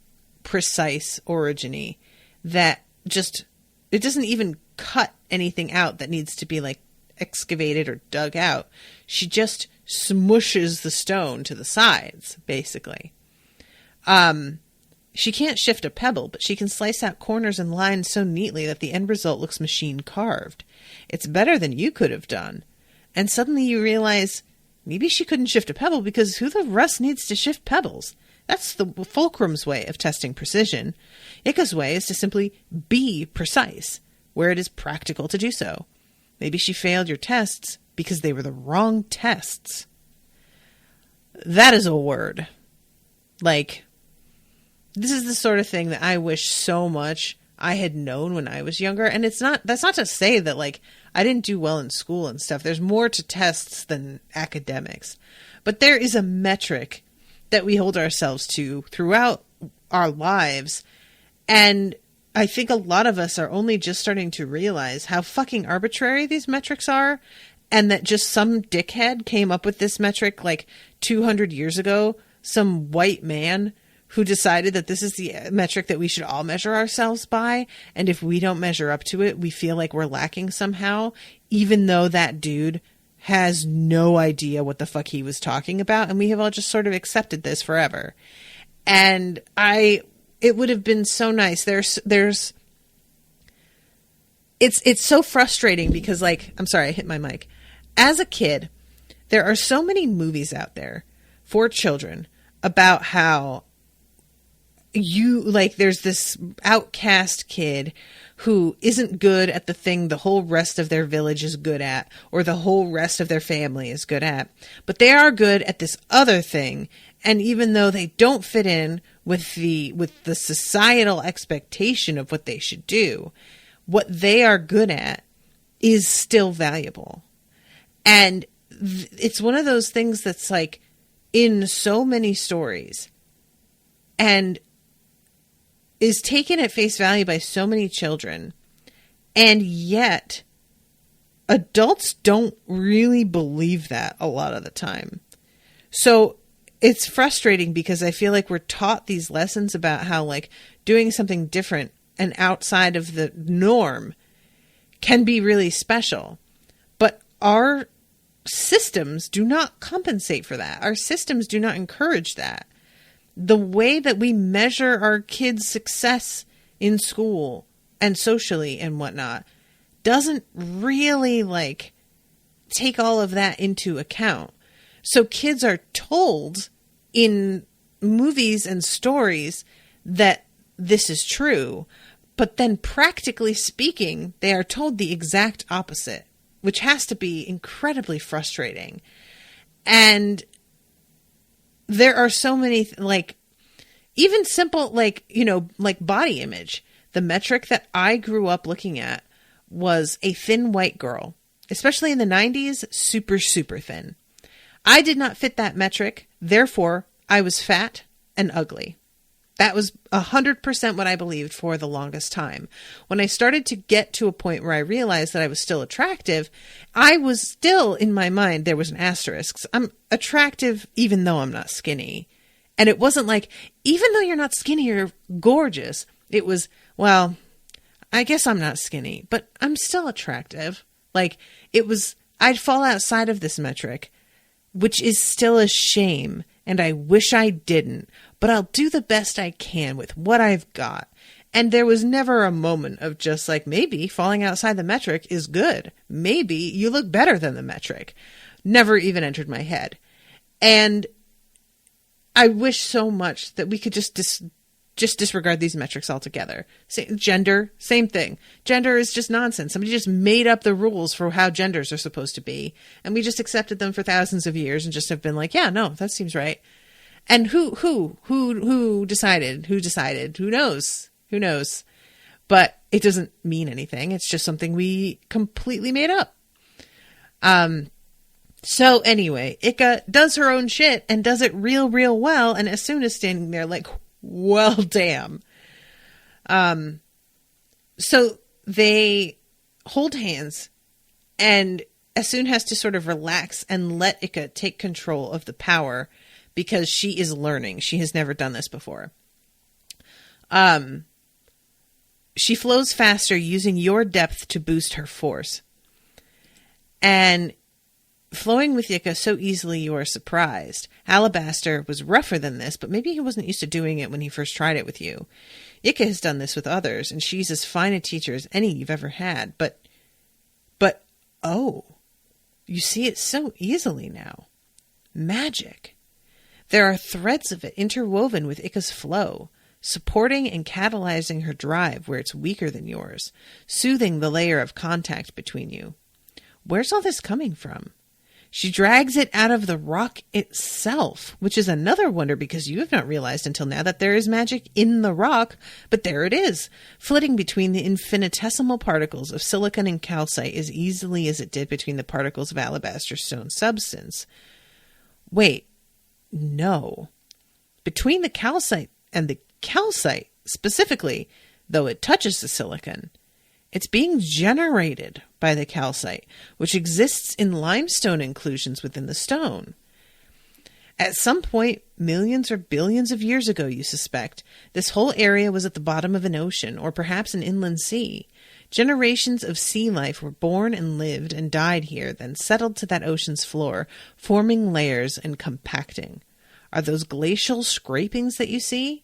precise orogeny that just, it doesn't even cut anything out that needs to be like excavated or dug out. She just smushes the stone to the sides, basically. She can't shift a pebble, but she can slice out corners and lines so neatly that the end result looks machine carved. It's better than you could have done. And suddenly you realize maybe she couldn't shift a pebble because who the rest needs to shift pebbles? That's the fulcrum's way of testing precision. Ika's way is to simply be precise, where it is practical to do so. Maybe she failed your tests because they were the wrong tests. That is a word. Like, this is the sort of thing that I wish so much I had known when I was younger. And that's not to say that like I didn't do well in school and stuff. There's more to tests than academics. But there is a metric that we hold ourselves to throughout our lives. And I think a lot of us are only just starting to realize how fucking arbitrary these metrics are. And that just some dickhead came up with this metric like 200 years ago. Some white man who decided that this is the metric that we should all measure ourselves by. And if we don't measure up to it, we feel like we're lacking somehow, even though that dude has no idea what the fuck he was talking about. And we have all just sort of accepted this forever. And it would have been so nice. It's so frustrating because like, I'm sorry, I hit my mic. As a kid, there are so many movies out there for children about how there's this outcast kid who isn't good at the thing the whole rest of their village is good at, or the whole rest of their family is good at, but they are good at this other thing. And even though they don't fit in with the societal expectation of what they should do, what they are good at is still valuable. And it's one of those things that's like in so many stories and is taken at face value by so many children. And yet adults don't really believe that a lot of the time. So it's frustrating because I feel like we're taught these lessons about how like doing something different and outside of the norm can be really special. But our systems do not compensate for that. Our systems do not encourage that. The way that we measure our kids' success in school and socially and whatnot doesn't really like take all of that into account. So kids are told in movies and stories that this is true, but then practically speaking, they are told the exact opposite, which has to be incredibly frustrating. And there are so many, like, even simple, like, you know, like body image. The metric that I grew up looking at was a thin white girl, especially in the 90s, super, super thin. I did not fit that metric. Therefore, I was fat and ugly. That was 100% what I believed for the longest time. When I started to get to a point where I realized that I was still attractive, I was still, in my mind, there was an asterisk. I'm attractive even though I'm not skinny. And it wasn't like, even though you're not skinny, you're gorgeous. It was, well, I guess I'm not skinny, but I'm still attractive. Like, it was, I'd fall outside of this metric, which is still a shame. And I wish I didn't, but I'll do the best I can with what I've got. And there was never a moment of just like, maybe falling outside the metric is good. Maybe you look better than the metric. Never even entered my head. And I wish so much that we could just disregard these metrics altogether. Gender, same thing. Gender is just nonsense. Somebody just made up the rules for how genders are supposed to be. And we just accepted them for thousands of years and just have been like, yeah, no, that seems right. And who decided? Who decided? Who knows? Who knows? But it doesn't mean anything. It's just something we completely made up. So anyway, Ika does her own shit and does it real, real well. And Essun is standing there like, well, damn. So they hold hands and Essun has to sort of relax and let Ika take control of the power because she is learning. She has never done this before. She flows faster using your depth to boost her force. And flowing with Ika so easily you are surprised. Alabaster was rougher than this, but maybe he wasn't used to doing it when he first tried it with you. Ika has done this with others, and she's as fine a teacher as any you've ever had. But, oh, you see it so easily now. Magic. There are threads of it interwoven with Ika's flow, supporting and catalyzing her drive where it's weaker than yours, soothing the layer of contact between you. Where's all this coming from? She drags it out of the rock itself, which is another wonder because you have not realized until now that there is magic in the rock, but there it is, flitting between the infinitesimal particles of silicon and calcite as easily as it did between the particles of alabaster stone substance. Wait, no. Between the calcite and the calcite, specifically, though it touches the silicon, it's being generated by the calcite, which exists in limestone inclusions within the stone. At some point, millions or billions of years ago, you suspect, this whole area was at the bottom of an ocean, or perhaps an inland sea. Generations of sea life were born and lived and died here, then settled to that ocean's floor, forming layers and compacting. Are those glacial scrapings that you see?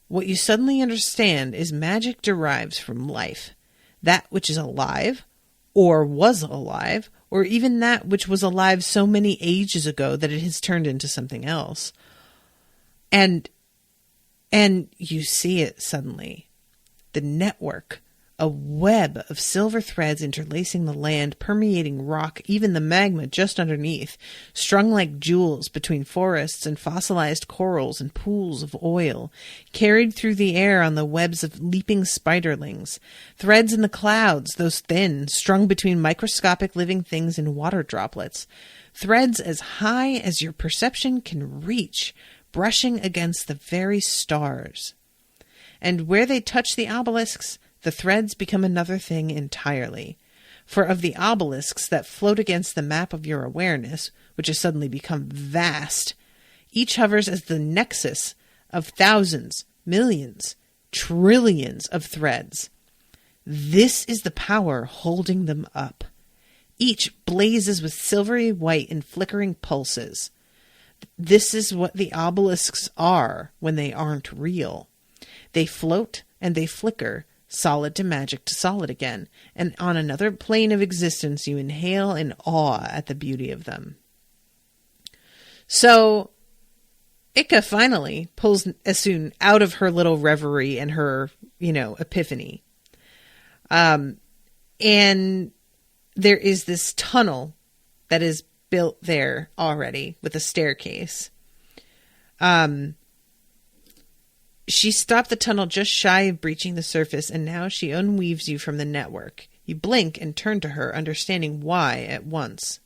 What you suddenly understand is magic derives from life. That which is alive, or was alive, or even that which was alive so many ages ago that it has turned into something else. And you see it suddenly. The network, a web of silver threads interlacing the land, permeating rock, even the magma just underneath, strung like jewels between forests and fossilized corals and pools of oil, carried through the air on the webs of leaping spiderlings, threads in the clouds, those thin, strung between microscopic living things and water droplets, threads as high as your perception can reach, brushing against the very stars. And where they touch the obelisks, the threads become another thing entirely. For of the obelisks that float against the map of your awareness, which has suddenly become vast, each hovers as the nexus of thousands, millions, trillions of threads. This is the power holding them up. Each blazes with silvery white and flickering pulses. This is what the obelisks are when they aren't real. They float and they flicker, solid to magic to solid again, and on another plane of existence you inhale in awe at the beauty of them. So, Ika finally pulls Essun out of her little reverie and her, epiphany. And there is this tunnel that is built there already with a staircase. She stopped the tunnel just shy of breaching the surface, and now she unweaves you from the network. You blink and turn to her, understanding why at once.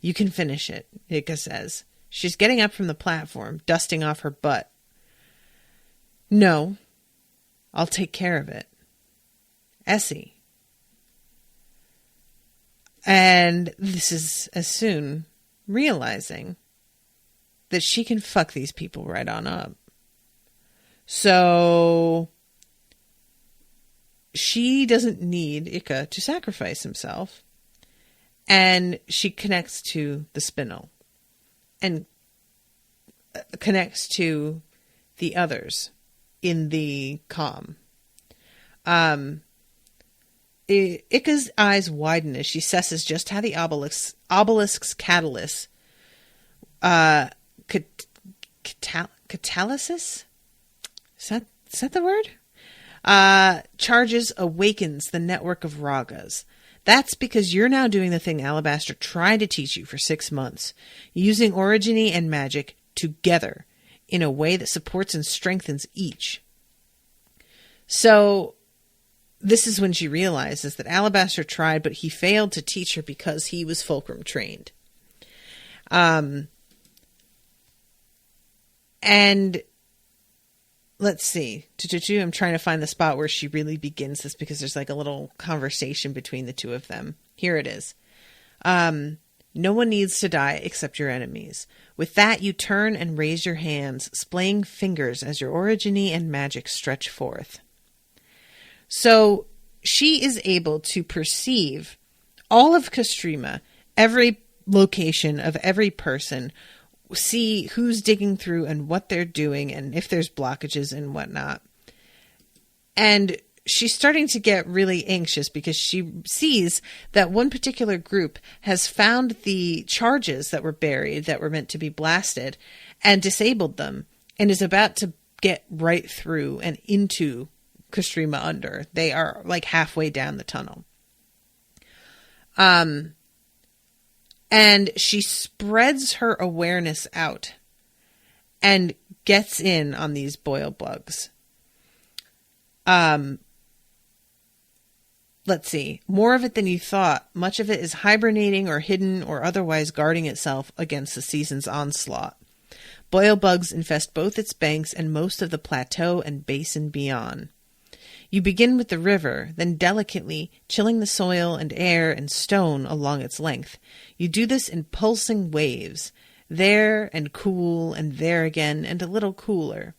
You can finish it, Ika says. She's getting up from the platform, dusting off her butt. No, I'll take care of it. Essie. And this is Essun realizing that she can fuck these people right on up. So she doesn't need Ika to sacrifice himself. And she connects to the spindle and connects to the others in the comm. Ika's eyes widen as she assesses just how the obelisk's catalyst, catalysis? Is that the word? Charges awakens the network of ragas. That's because you're now doing the thing Alabaster tried to teach you for 6 months, using orogeny and magic together in a way that supports and strengthens each. So this is when she realizes that Alabaster tried, but he failed to teach her because he was fulcrum trained. And let's see. I'm trying to find the spot where she really begins this because there's like a little conversation between the two of them. Here it is. No one needs to die except your enemies. With that, you turn and raise your hands, splaying fingers as your orogeny and magic stretch forth. So she is able to perceive all of Castrima, every location of every person, see who's digging through and what they're doing and if there's blockages and whatnot. And she's starting to get really anxious because she sees that one particular group has found the charges that were buried that were meant to be blasted and disabled them and is about to get right through and into Castrima under. They are like halfway down the tunnel. And she spreads her awareness out and gets in on these boil bugs. Let's see. More of it than you thought. Much of it is hibernating or hidden or otherwise guarding itself against the season's onslaught. Boil bugs infest both its banks and most of the plateau and basin beyond. You begin with the river, then delicately chilling the soil and air and stone along its length. You do this in pulsing waves, there and cool and there again and a little cooler.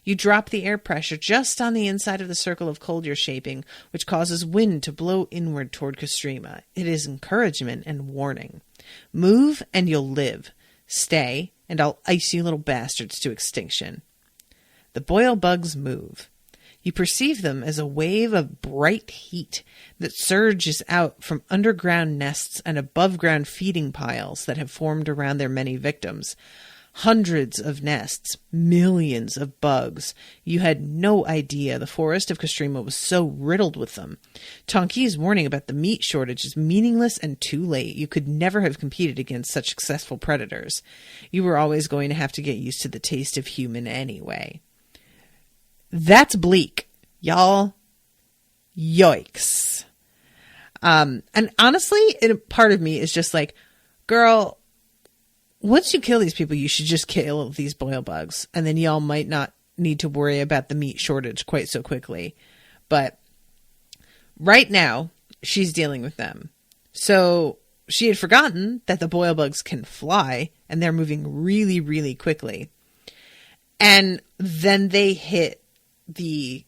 You drop the air pressure just on the inside of the circle of cold you're shaping, which causes wind to blow inward toward Castrima. It is encouragement and warning. Move and you'll live. Stay and I'll ice you little bastards to extinction. The boil bugs move. You perceive them as a wave of bright heat that surges out from underground nests and above-ground feeding piles that have formed around their many victims. Hundreds of nests, millions of bugs. You had no idea the forest of Castrima was so riddled with them. Tonki's warning about the meat shortage is meaningless and too late. You could never have competed against such successful predators. You were always going to have to get used to the taste of human anyway. That's bleak, y'all. Yikes. And honestly, part of me is just like, girl, once you kill these people, you should just kill these boil bugs. And then y'all might not need to worry about the meat shortage quite so quickly. But right now, she's dealing with them. So she had forgotten that the boil bugs can fly and they're moving really, really quickly. And then they hit the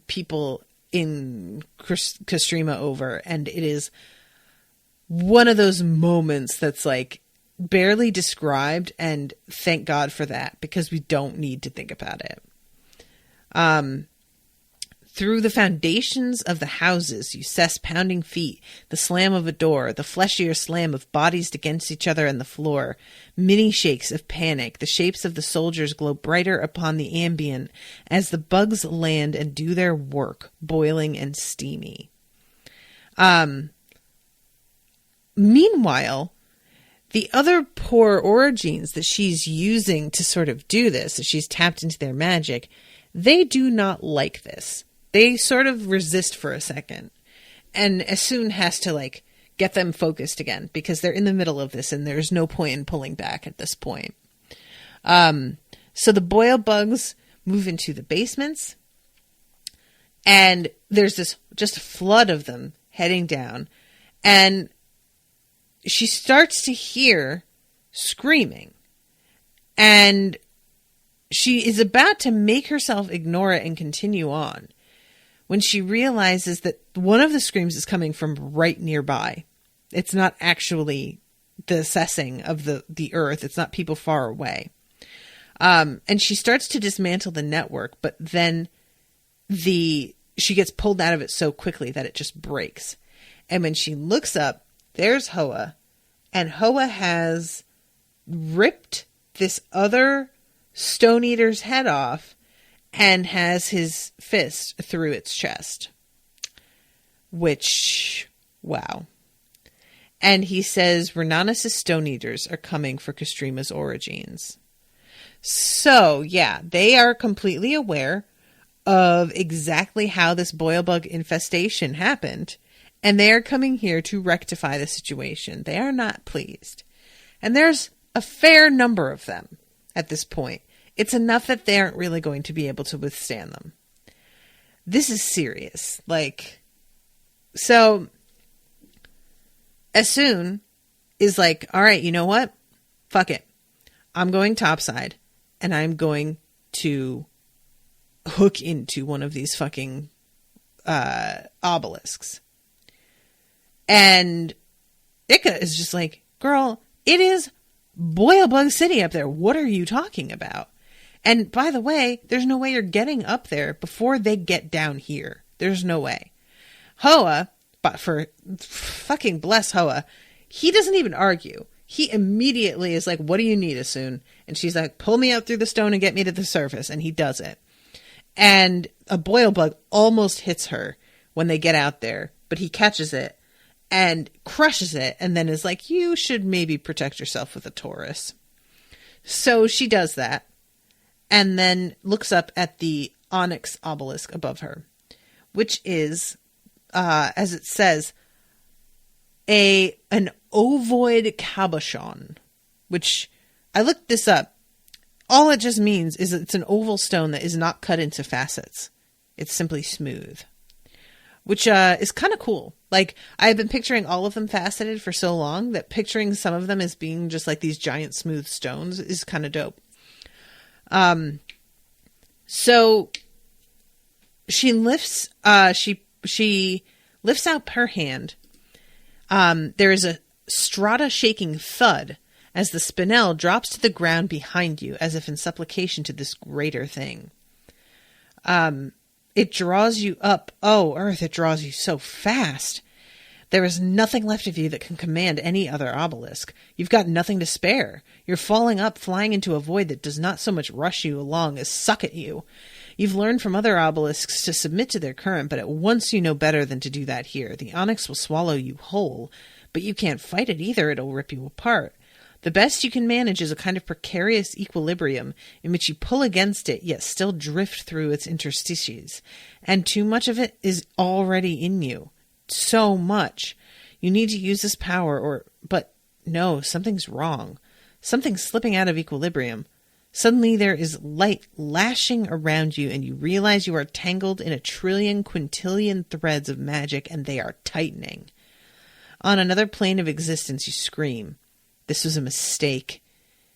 people in Castrima over, and it is one of those moments that's like barely described, and thank God for that, because we don't need to think about it. Through the foundations of the houses, you sense pounding feet, the slam of a door, the fleshier slam of bodies against each other on the floor, mini shakes of panic. The shapes of the soldiers glow brighter upon the ambient as the bugs land and do their work, boiling and steamy. Meanwhile, the other poor orogenes that she's using to sort of do this, as she's tapped into their magic, they do not like this. They sort of resist for a second. And Essun has to, like, get them focused again because they're in the middle of this and there's no point in pulling back at this point. So the boil bugs move into the basements and there's this just flood of them heading down. And she starts to hear screaming. And she is about to make herself ignore it and continue on when she realizes that one of the screams is coming from right nearby. It's not actually the assessing of the earth. It's not people far away. And she starts to dismantle the network, but then she gets pulled out of it so quickly that it just breaks. And when she looks up, there's Hoa, and Hoa has ripped this other Stone Eater's head off and has his fist through its chest. Which, wow. And he says Renanus' Stone Eaters are coming for Castrima's orogenes. So, yeah, they are completely aware of exactly how this boil bug infestation happened. And they are coming here to rectify the situation. They are not pleased. And there's a fair number of them at this point. It's enough that they aren't really going to be able to withstand them. This is serious. So Essun is like, all right, you know what? Fuck it. I'm going topside and I'm going to hook into one of these fucking obelisks. And Ika is just like, girl, it is Boil Bug City up there. What are you talking about? And by the way, there's no way you're getting up there before they get down here. There's no way. Hoa, but for fucking bless Hoa, he doesn't even argue. He immediately is like, what do you need, Essun? And she's like, pull me out through the stone and get me to the surface. And he does it. And a boil bug almost hits her when they get out there, but he catches it and crushes it and then is like, you should maybe protect yourself with a Taurus. So she does that and then looks up at the onyx obelisk above her, which is, as it says, an ovoid cabochon, which I looked this up. All it just means is it's an oval stone that is not cut into facets. It's simply smooth, which is kind of cool. Like, I've been picturing all of them faceted for so long that picturing some of them as being just like these giant smooth stones is kind of dope. So she lifts, she lifts out her hand. There is a strata shaking thud as the spinel drops to the ground behind you, as if in supplication to this greater thing. It draws you up. Oh, Earth, it draws you so fast. There is nothing left of you that can command any other obelisk. You've got nothing to spare. You're falling up, flying into a void that does not so much rush you along as suck at you. You've learned from other obelisks to submit to their current, but at once you know better than to do that here. The onyx will swallow you whole, but you can't fight it either. It'll rip you apart. The best you can manage is a kind of precarious equilibrium in which you pull against it, yet still drift through its interstices. And too much of it is already in you. So much. You need to use this power but no, something's wrong. Something's slipping out of equilibrium. Suddenly there is light lashing around you and you realize you are tangled in a trillion quintillion threads of magic and they are tightening. On another plane of existence you scream. This was a mistake.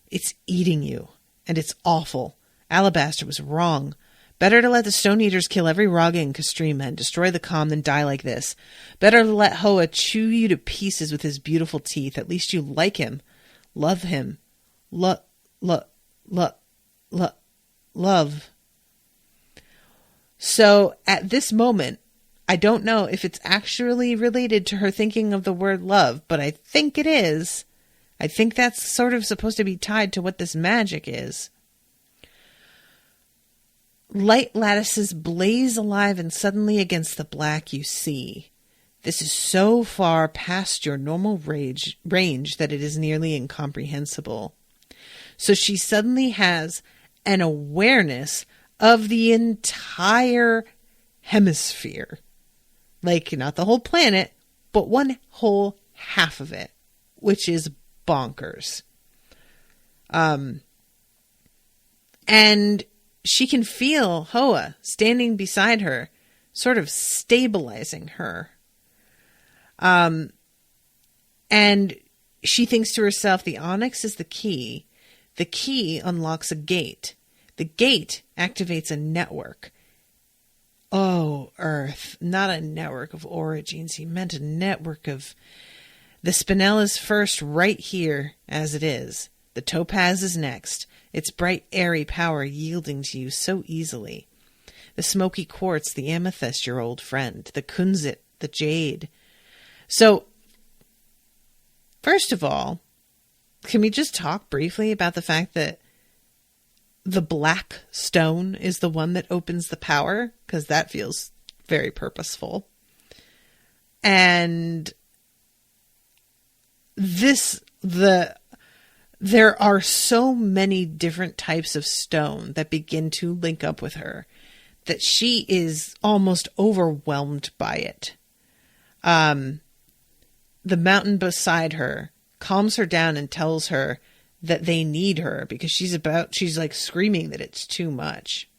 It's eating you. And it's awful. Alabaster was wrong. Better to let the Stone Eaters kill every Raga in Castrima and destroy the calm than die like this. Better to let Hoa chew you to pieces with his beautiful teeth. At least you like him. Love him. Love. So at this moment, I don't know if it's actually related to her thinking of the word love, but I think it is. I think that's sort of supposed to be tied to what this magic is. Light lattices blaze alive, and suddenly against the black you see. This is so far past your normal range that it is nearly incomprehensible. So she suddenly has an awareness of the entire hemisphere. Like, not the whole planet, but one whole half of it, which is bonkers. And she can feel Hoa standing beside her, sort of stabilizing her. And she thinks to herself, the onyx is the key. The key unlocks a gate. The gate activates a network. Oh, Earth, not a network of orogenes. He meant a network of... The spinel is first right here, as it is. The topaz is next, its bright, airy power yielding to you so easily. The smoky quartz, the amethyst, your old friend. The kunzit, the jade. So, first of all, can we just talk briefly about the fact that the black stone is the one that opens the power? Because that feels very purposeful. And there are so many different types of stone that begin to link up with her that she is almost overwhelmed by it. The mountain beside her calms her down and tells her that they need her because she's like screaming that it's too much.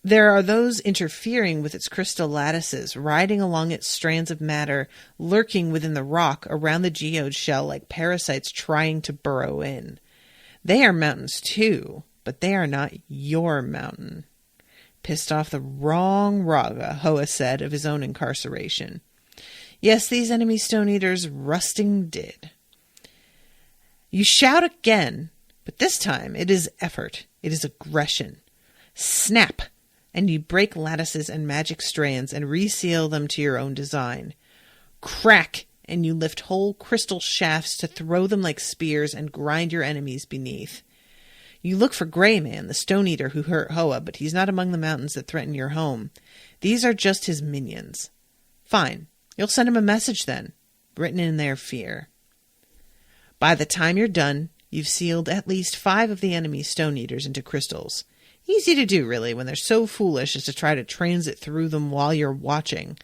There are those interfering with its crystal lattices, riding along its strands of matter, lurking within the rock around the geode shell like parasites trying to burrow in. They are mountains too, but they are not your mountain. Pissed off the wrong Raga, Hoa said of his own incarceration. Yes, these enemy stone eaters rusting did. You shout again, but this time it is effort. It is aggression. Snap, and you break lattices and magic strands and reseal them to your own design. Crack, and you lift whole crystal shafts to throw them like spears and grind your enemies beneath. You look for Grey Man, the stone eater who hurt Hoa, but he's not among the mountains that threaten your home. These are just his minions. Fine. You'll send him a message then, written in their fear. By the time you're done, you've sealed at least 5 of the enemy's stone eaters into crystals. Easy to do, really, when they're so foolish as to try to transit through them while you're watching.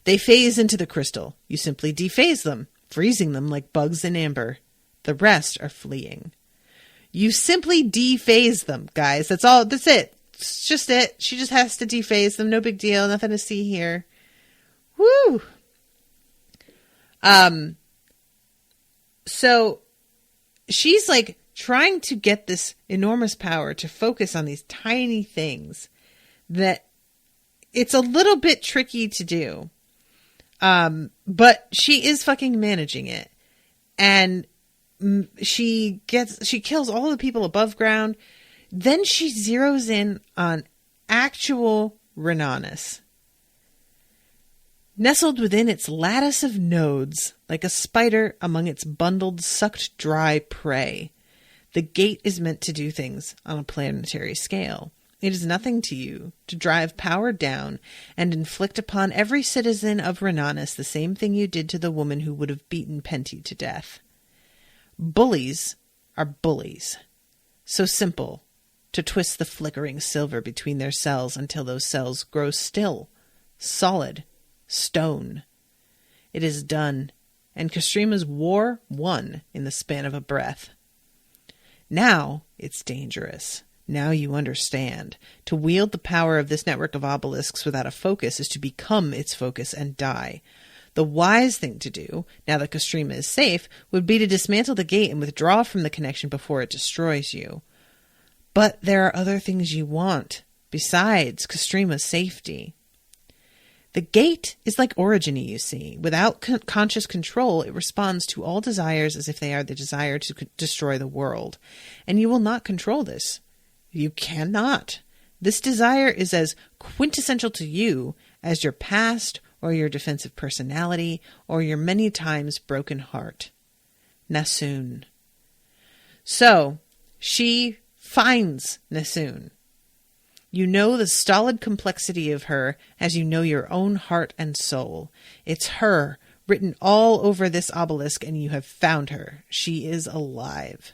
They phase into the crystal. You simply dephase them, freezing them like bugs in amber. The rest are fleeing. You simply dephase them, guys. That's all. That's it. It's just it. She just has to dephase them. No big deal. Nothing to see here. Woo! So she's like trying to get this enormous power to focus on these tiny things that it's a little bit tricky to do. But she is fucking managing it. And she kills all the people above ground. Then she zeroes in on actual Renanus. Nestled within its lattice of nodes, like a spider among its bundled, sucked dry prey. The gate is meant to do things on a planetary scale. It is nothing to you to drive power down and inflict upon every citizen of Renanus the same thing you did to the woman who would have beaten Penty to death. Bullies are bullies. So simple to twist the flickering silver between their cells until those cells grow still, solid, stone. It is done, and Kastrima's war won in the span of a breath. Now it's dangerous. Now you understand. To wield the power of this network of obelisks without a focus is to become its focus and die. The wise thing to do, now that Kastrima is safe, would be to dismantle the gate and withdraw from the connection before it destroys you. But there are other things you want, besides Kastrima's safety. The gate is like orogeny, you see. Without conscious control, it responds to all desires as if they are the desire to destroy the world. And you will not control this. You cannot. This desire is as quintessential to you as your past or your defensive personality or your many times broken heart. Nassun. So, she finds Nassun. You know the stolid complexity of her as you know your own heart and soul. It's her, written all over this obelisk, and you have found her. She is alive.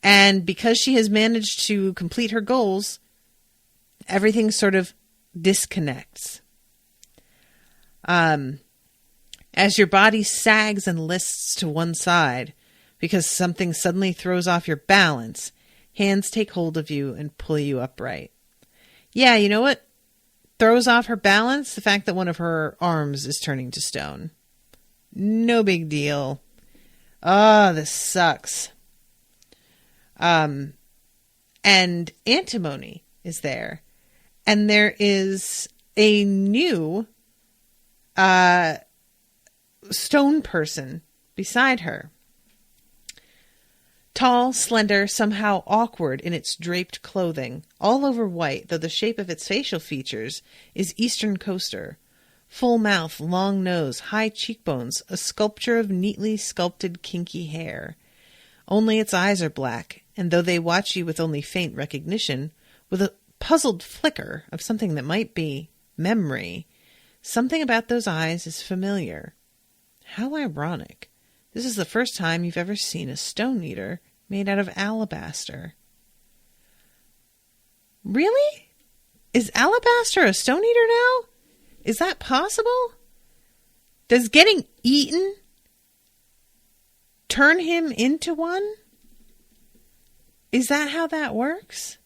And because she has managed to complete her goals, everything sort of disconnects. As your body sags and lists to one side because something suddenly throws off your balance, hands take hold of you and pull you upright. Yeah, you know what throws off her balance? The fact that one of her arms is turning to stone. No big deal. Oh, this sucks. And antimony is there. And there is a new stone person beside her. Tall, slender, somehow awkward in its draped clothing, all over white, though the shape of its facial features is Eastern Coaster. Full mouth, long nose, high cheekbones, a sculpture of neatly sculpted kinky hair. Only its eyes are black, and though they watch you with only faint recognition, with a puzzled flicker of something that might be memory, something about those eyes is familiar. How ironic. This is the first time you've ever seen a stone eater made out of alabaster. Really? Is alabaster a stone eater now? Is that possible? Does getting eaten turn him into one? Is that how that works?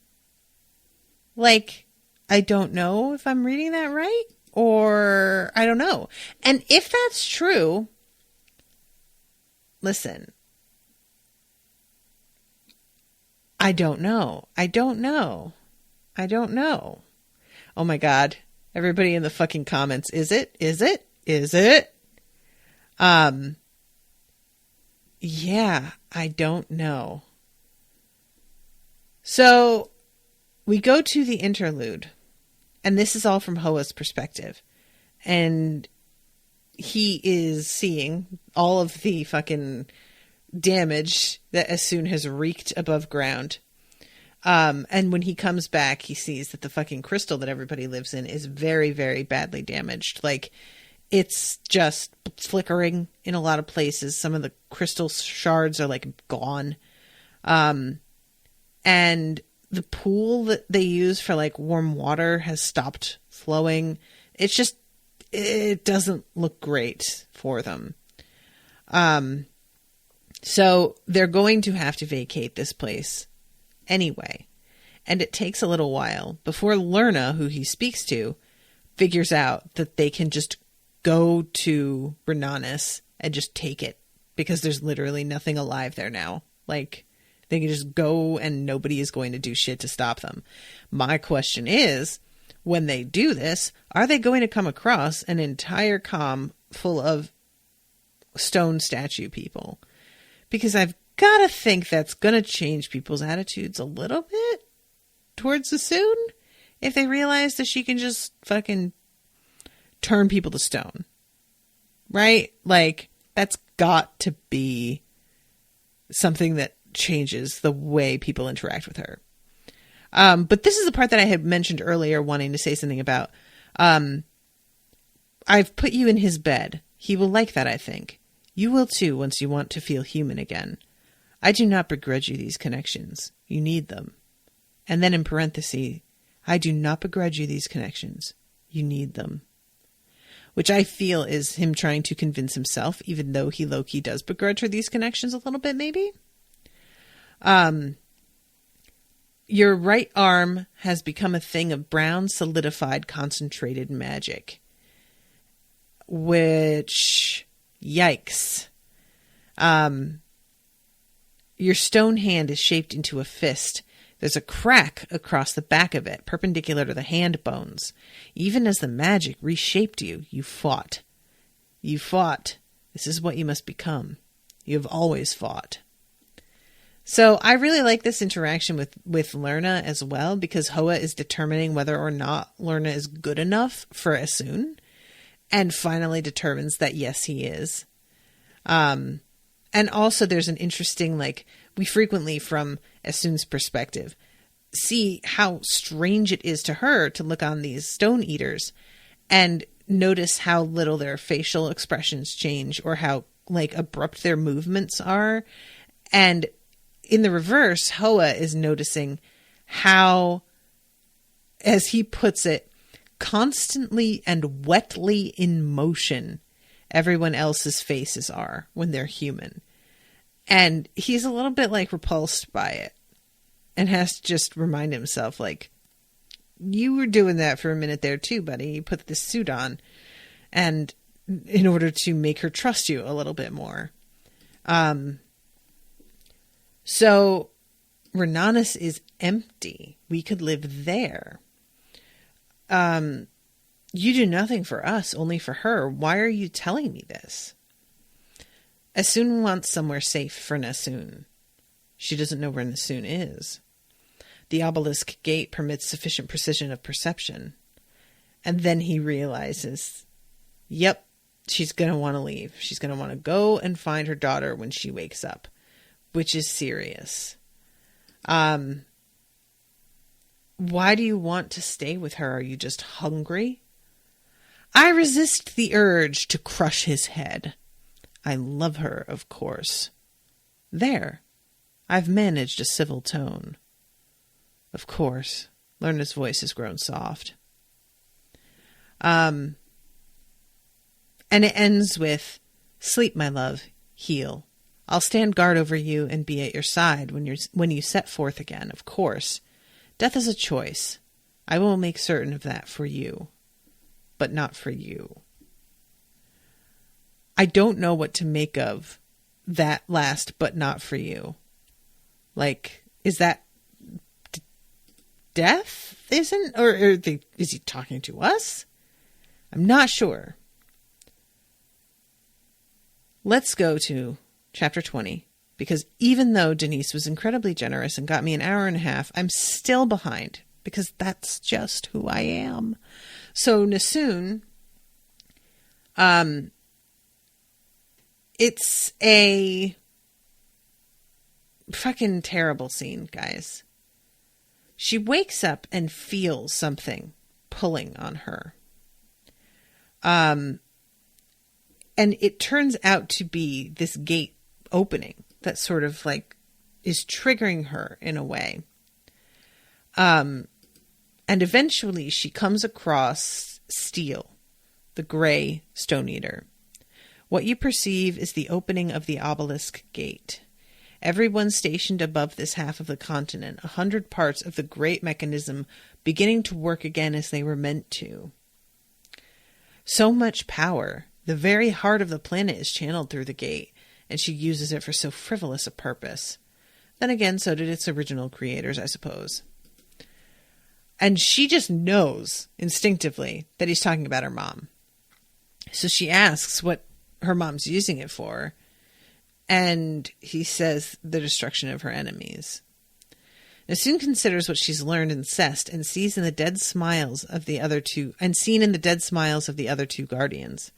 Like, I don't know if I'm reading that right, or I don't know. And if that's true, listen, I don't know. Oh my God. Everybody in the fucking comments, is it? Yeah, I don't know. So we go to the interlude, and this is all from Hoa's perspective. And he is seeing all of the fucking damage that Essun has wreaked above ground. And when he comes back, he sees that the fucking crystal that everybody lives in is very, very badly damaged. Like, it's just flickering in a lot of places. Some of the crystal shards are like gone. And the pool that they use for like warm water has stopped flowing. It's just, it doesn't look great for them. So they're going to have to vacate this place anyway. And it takes a little while before Lerna, who he speaks to, figures out that they can just go to Renanis and just take it, because there's literally nothing alive there now. Like, they can just go and nobody is going to do shit to stop them. My question is, when they do this, are they going to come across an entire comm full of stone statue people? Because I've got to think that's going to change people's attitudes a little bit towards Essun if they realize that she can just fucking turn people to stone. Right? Like, that's got to be something that changes the way people interact with her. But this is the part that I had mentioned earlier, wanting to say something about. I've put you in his bed. He will like that, I think. You will too once you want to feel human again. I do not begrudge you these connections. You need them. And then in parentheses, I do not begrudge you these connections. You need them. Which I feel is him trying to convince himself, even though he low-key does begrudge her these connections a little bit, maybe. Your right arm has become a thing of brown, solidified, concentrated magic. Which, yikes. Your stone hand is shaped into a fist. There's a crack across the back of it, perpendicular to the hand bones. Even as the magic reshaped you, you fought. You fought. This is what you must become. You have always fought. So I really like this interaction with Lerna as well, because Hoa is determining whether or not Lerna is good enough for Essun, and finally determines that yes, he is. And also there's an interesting, like, we frequently, from Essun's perspective, see how strange it is to her to look on these stone eaters and notice how little their facial expressions change, or how, like, abrupt their movements are. And in the reverse, Hoa is noticing how, as he puts it, constantly and wetly in motion everyone else's faces are when they're human. And he's a little bit, like, repulsed by it, and has to just remind himself, like, you were doing that for a minute there too, buddy. You put this suit on, and in order to make her trust you a little bit more. So Renanus is empty. We could live there. You do nothing for us, only for her. Why are you telling me this? Essun wants somewhere safe for Nassun. She doesn't know where Nassun is. The Obelisk Gate permits sufficient precision of perception. And then he realizes, yep, she's going to want to leave. She's going to want to go and find her daughter when she wakes up, which is serious. Why do you want to stay with her? Are you just hungry? I resist the urge to crush his head. I love her, of course. There. I've managed a civil tone. Of course. Lerna's voice has grown soft. And it ends with, sleep, my love, heal. I'll stand guard over you and be at your side when you set forth again, of course. Death is a choice. I will make certain of that for you, but not for you. I don't know what to make of that last, but not for you. Like, is that death? Isn't? Or is he talking to us? I'm not sure. Let's go to chapter 20, because even though Denise was incredibly generous and got me an hour and a half, I'm still behind, because that's just who I am. So Nassun, it's a fucking terrible scene, guys. She wakes up and feels something pulling on her. And it turns out to be this gate opening that sort of, like, is triggering her in a way. And eventually she comes across Steel, the gray stone eater. What you perceive is the opening of the Obelisk Gate. Everyone stationed above this half of the continent, 100 parts of the great mechanism beginning to work again as they were meant to. So much power. The very heart of the planet is channeled through the gate, and she uses it for so frivolous a purpose. Then again, so did its original creators, I suppose. And she just knows instinctively that he's talking about her mom. So she asks what her mom's using it for, and he says the destruction of her enemies. Nassun considers what she's learned in Cest and sees in the dead smiles of the other two, and seen in the dead smiles of the other two guardians.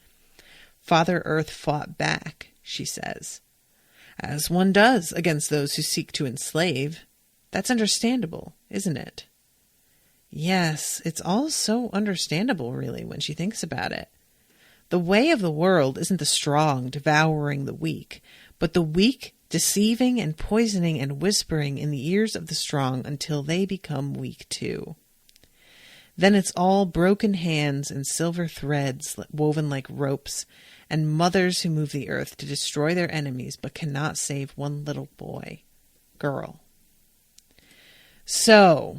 Father Earth fought back, she says, as one does against those who seek to enslave. That's understandable, isn't it? Yes, it's all so understandable, really, when she thinks about it. The way of the world isn't the strong devouring the weak, but the weak deceiving and poisoning and whispering in the ears of the strong until they become weak too. Then it's all broken hands and silver threads woven like ropes, and mothers who move the earth to destroy their enemies but cannot save one little girl. So,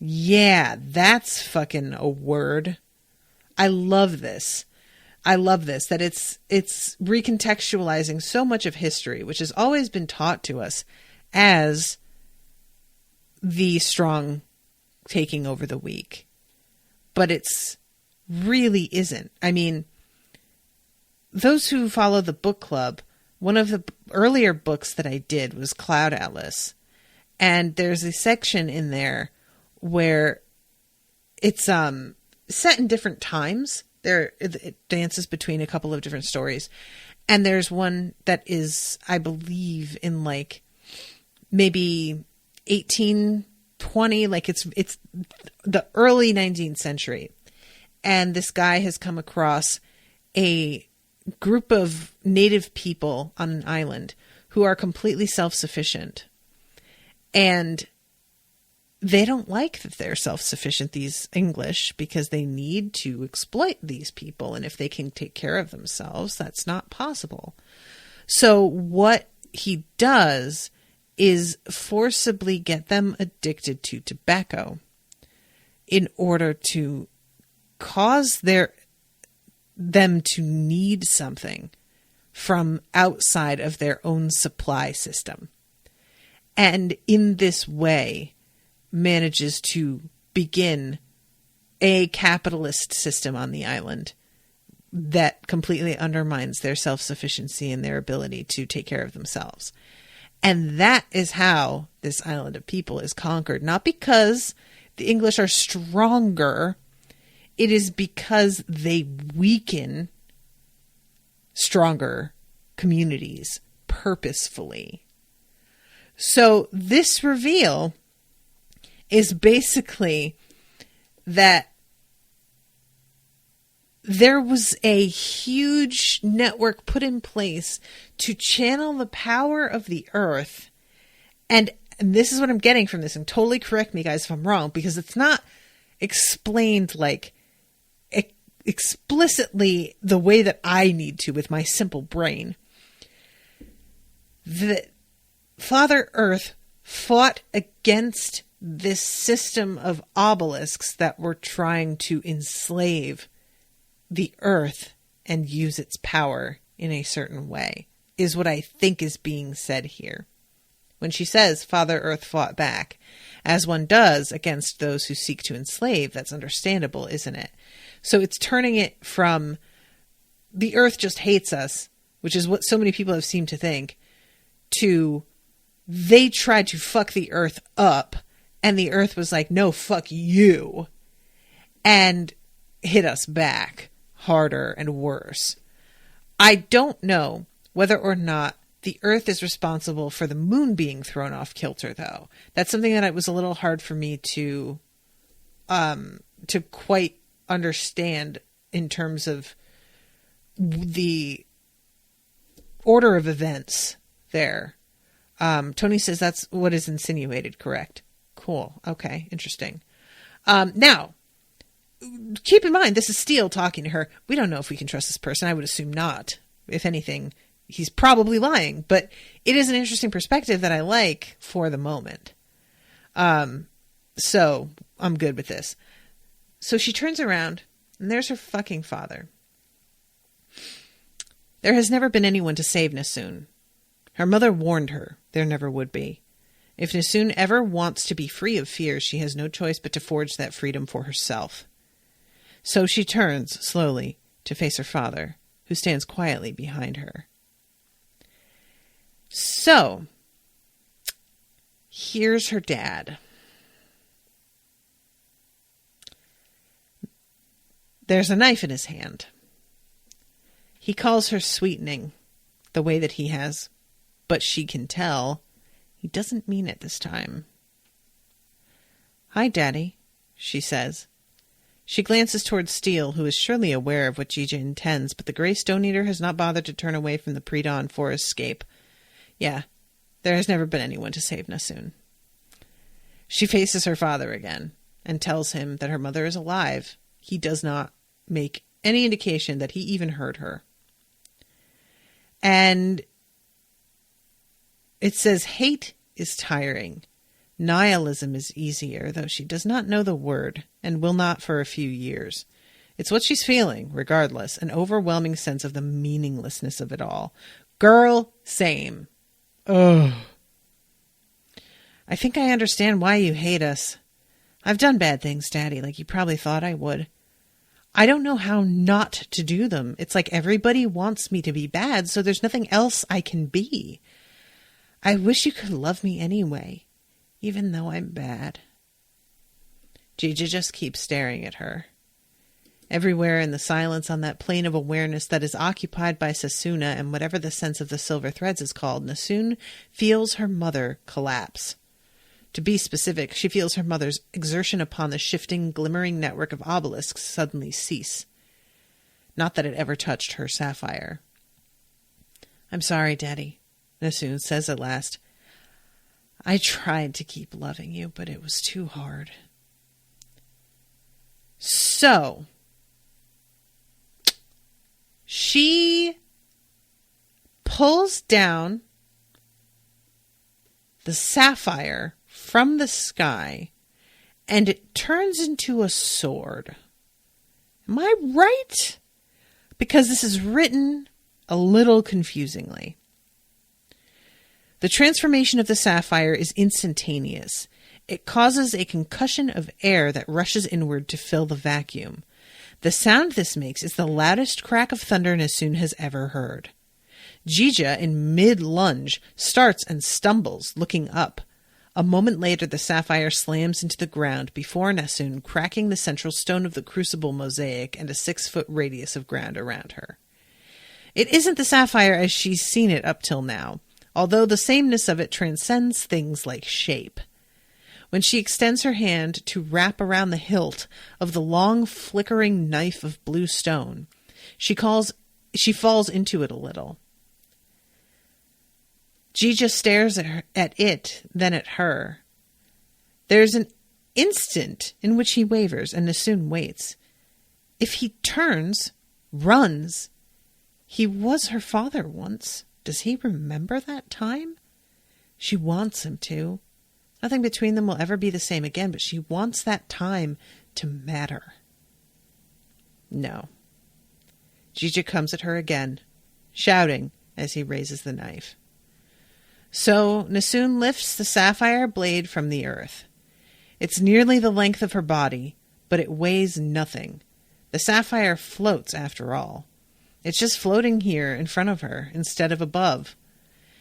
yeah, that's fucking a word. I love this. That it's recontextualizing so much of history, which has always been taught to us as the strong taking over the weak. But it's really isn't. I mean, those who follow the book club one of the earlier books that I did was Cloud Atlas. And there's a section in there where it's set in different times. It dances between a couple of different stories. And there's one that is, I believe, in like maybe 1820, like it's the early 19th century. And this guy has come across a group of native people on an island who are completely self-sufficient. And they don't like that they're self-sufficient, these English, because they need to exploit these people. And if they can take care of themselves, that's not possible. So what he does is forcibly get them addicted to tobacco in order to cause them to need something from outside of their own supply system. And in this way, manages to begin a capitalist system on the island that completely undermines their self-sufficiency and their ability to take care of themselves. And that is how this island of people is conquered. Not because the English are stronger. It is because they weaken stronger communities purposefully. So this reveal is basically that there was a huge network put in place to channel the power of the earth. And this is what I'm getting from this. And totally correct me, guys, if I'm wrong, because it's not explained like explicitly the way that I need to with my simple brain. That Father Earth fought against this system of obelisks that were trying to enslave the earth and use its power in a certain way, is what I think is being said here. When she says Father Earth fought back, as one does against those who seek to enslave, that's understandable, isn't it? So it's turning it from the earth just hates us, which is what so many people have seemed to think, to they tried to fuck the earth up, and the earth was like, no, fuck you, and hit us back harder and worse. I don't know whether or not the earth is responsible for the moon being thrown off kilter, though. That's something that it was a little hard for me to quite understand in terms of the order of events there. Tony says that's what is insinuated, correct? Cool. Okay. Interesting. Now, keep in mind, this is Steele talking to her. We don't know if we can trust this person. I would assume not. If anything, he's probably lying. But it is an interesting perspective that I like for the moment. So I'm good with this. So she turns around, and there's her fucking father. There has never been anyone to save Nassun. Her mother warned her there never would be. If Nassun ever wants to be free of fear, she has no choice but to forge that freedom for herself. So she turns, slowly, to face her father, who stands quietly behind her. So, here's her dad. There's a knife in his hand. He calls her sweetening, the way that he has, but she can tell he doesn't mean it this time. Hi, Daddy, she says. She glances towards Steele, who is surely aware of what Gigi intends, but the Grey Stone Eater has not bothered to turn away from the pre-dawn forest scape. Yeah, there has never been anyone to save Nassun. She faces her father again, and tells him that her mother is alive. He does not make any indication that he even heard her. And it says, hate is tiring. Nihilism is easier, though she does not know the word, and will not for a few years. It's what she's feeling, regardless, an overwhelming sense of the meaninglessness of it all. Girl, same. Ugh. I think I understand why you hate us. I've done bad things, Daddy, like you probably thought I would. I don't know how not to do them. It's like everybody wants me to be bad, so there's nothing else I can be. I wish you could love me anyway, even though I'm bad. Jija just keeps staring at her. Everywhere in the silence on that plane of awareness that is occupied by Sasuna and whatever the sense of the silver threads is called, Nassun feels her mother collapse. To be specific, she feels her mother's exertion upon the shifting, glimmering network of obelisks suddenly cease. Not that it ever touched her sapphire. I'm sorry, Daddy, Nassun says at last. I tried to keep loving you, but it was too hard. So, she pulls down the sapphire from the sky, and it turns into a sword. Am I right? Because this is written a little confusingly. The transformation of the sapphire is instantaneous. It causes a concussion of air that rushes inward to fill the vacuum. The sound this makes is the loudest crack of thunder Nassun has ever heard. Jija, in mid-lunge, starts and stumbles, looking up. A moment later, the sapphire slams into the ground before Nassun, cracking the central stone of the crucible mosaic and a 6-foot radius of ground around her. It isn't the sapphire as she's seen it up till now, although the sameness of it transcends things like shape. When she extends her hand to wrap around the hilt of the long, flickering knife of blue stone, she falls into it a little. Jija stares at it, then at her. There's an instant in which he wavers, and Nassun waits. If he turns, runs, he was her father once. Does he remember that time? She wants him to. Nothing between them will ever be the same again, but she wants that time to matter. No. Jija comes at her again, shouting as he raises the knife. So Nassun lifts the sapphire blade from the earth. It's nearly the length of her body, but it weighs nothing. The sapphire floats after all. It's just floating here in front of her instead of above.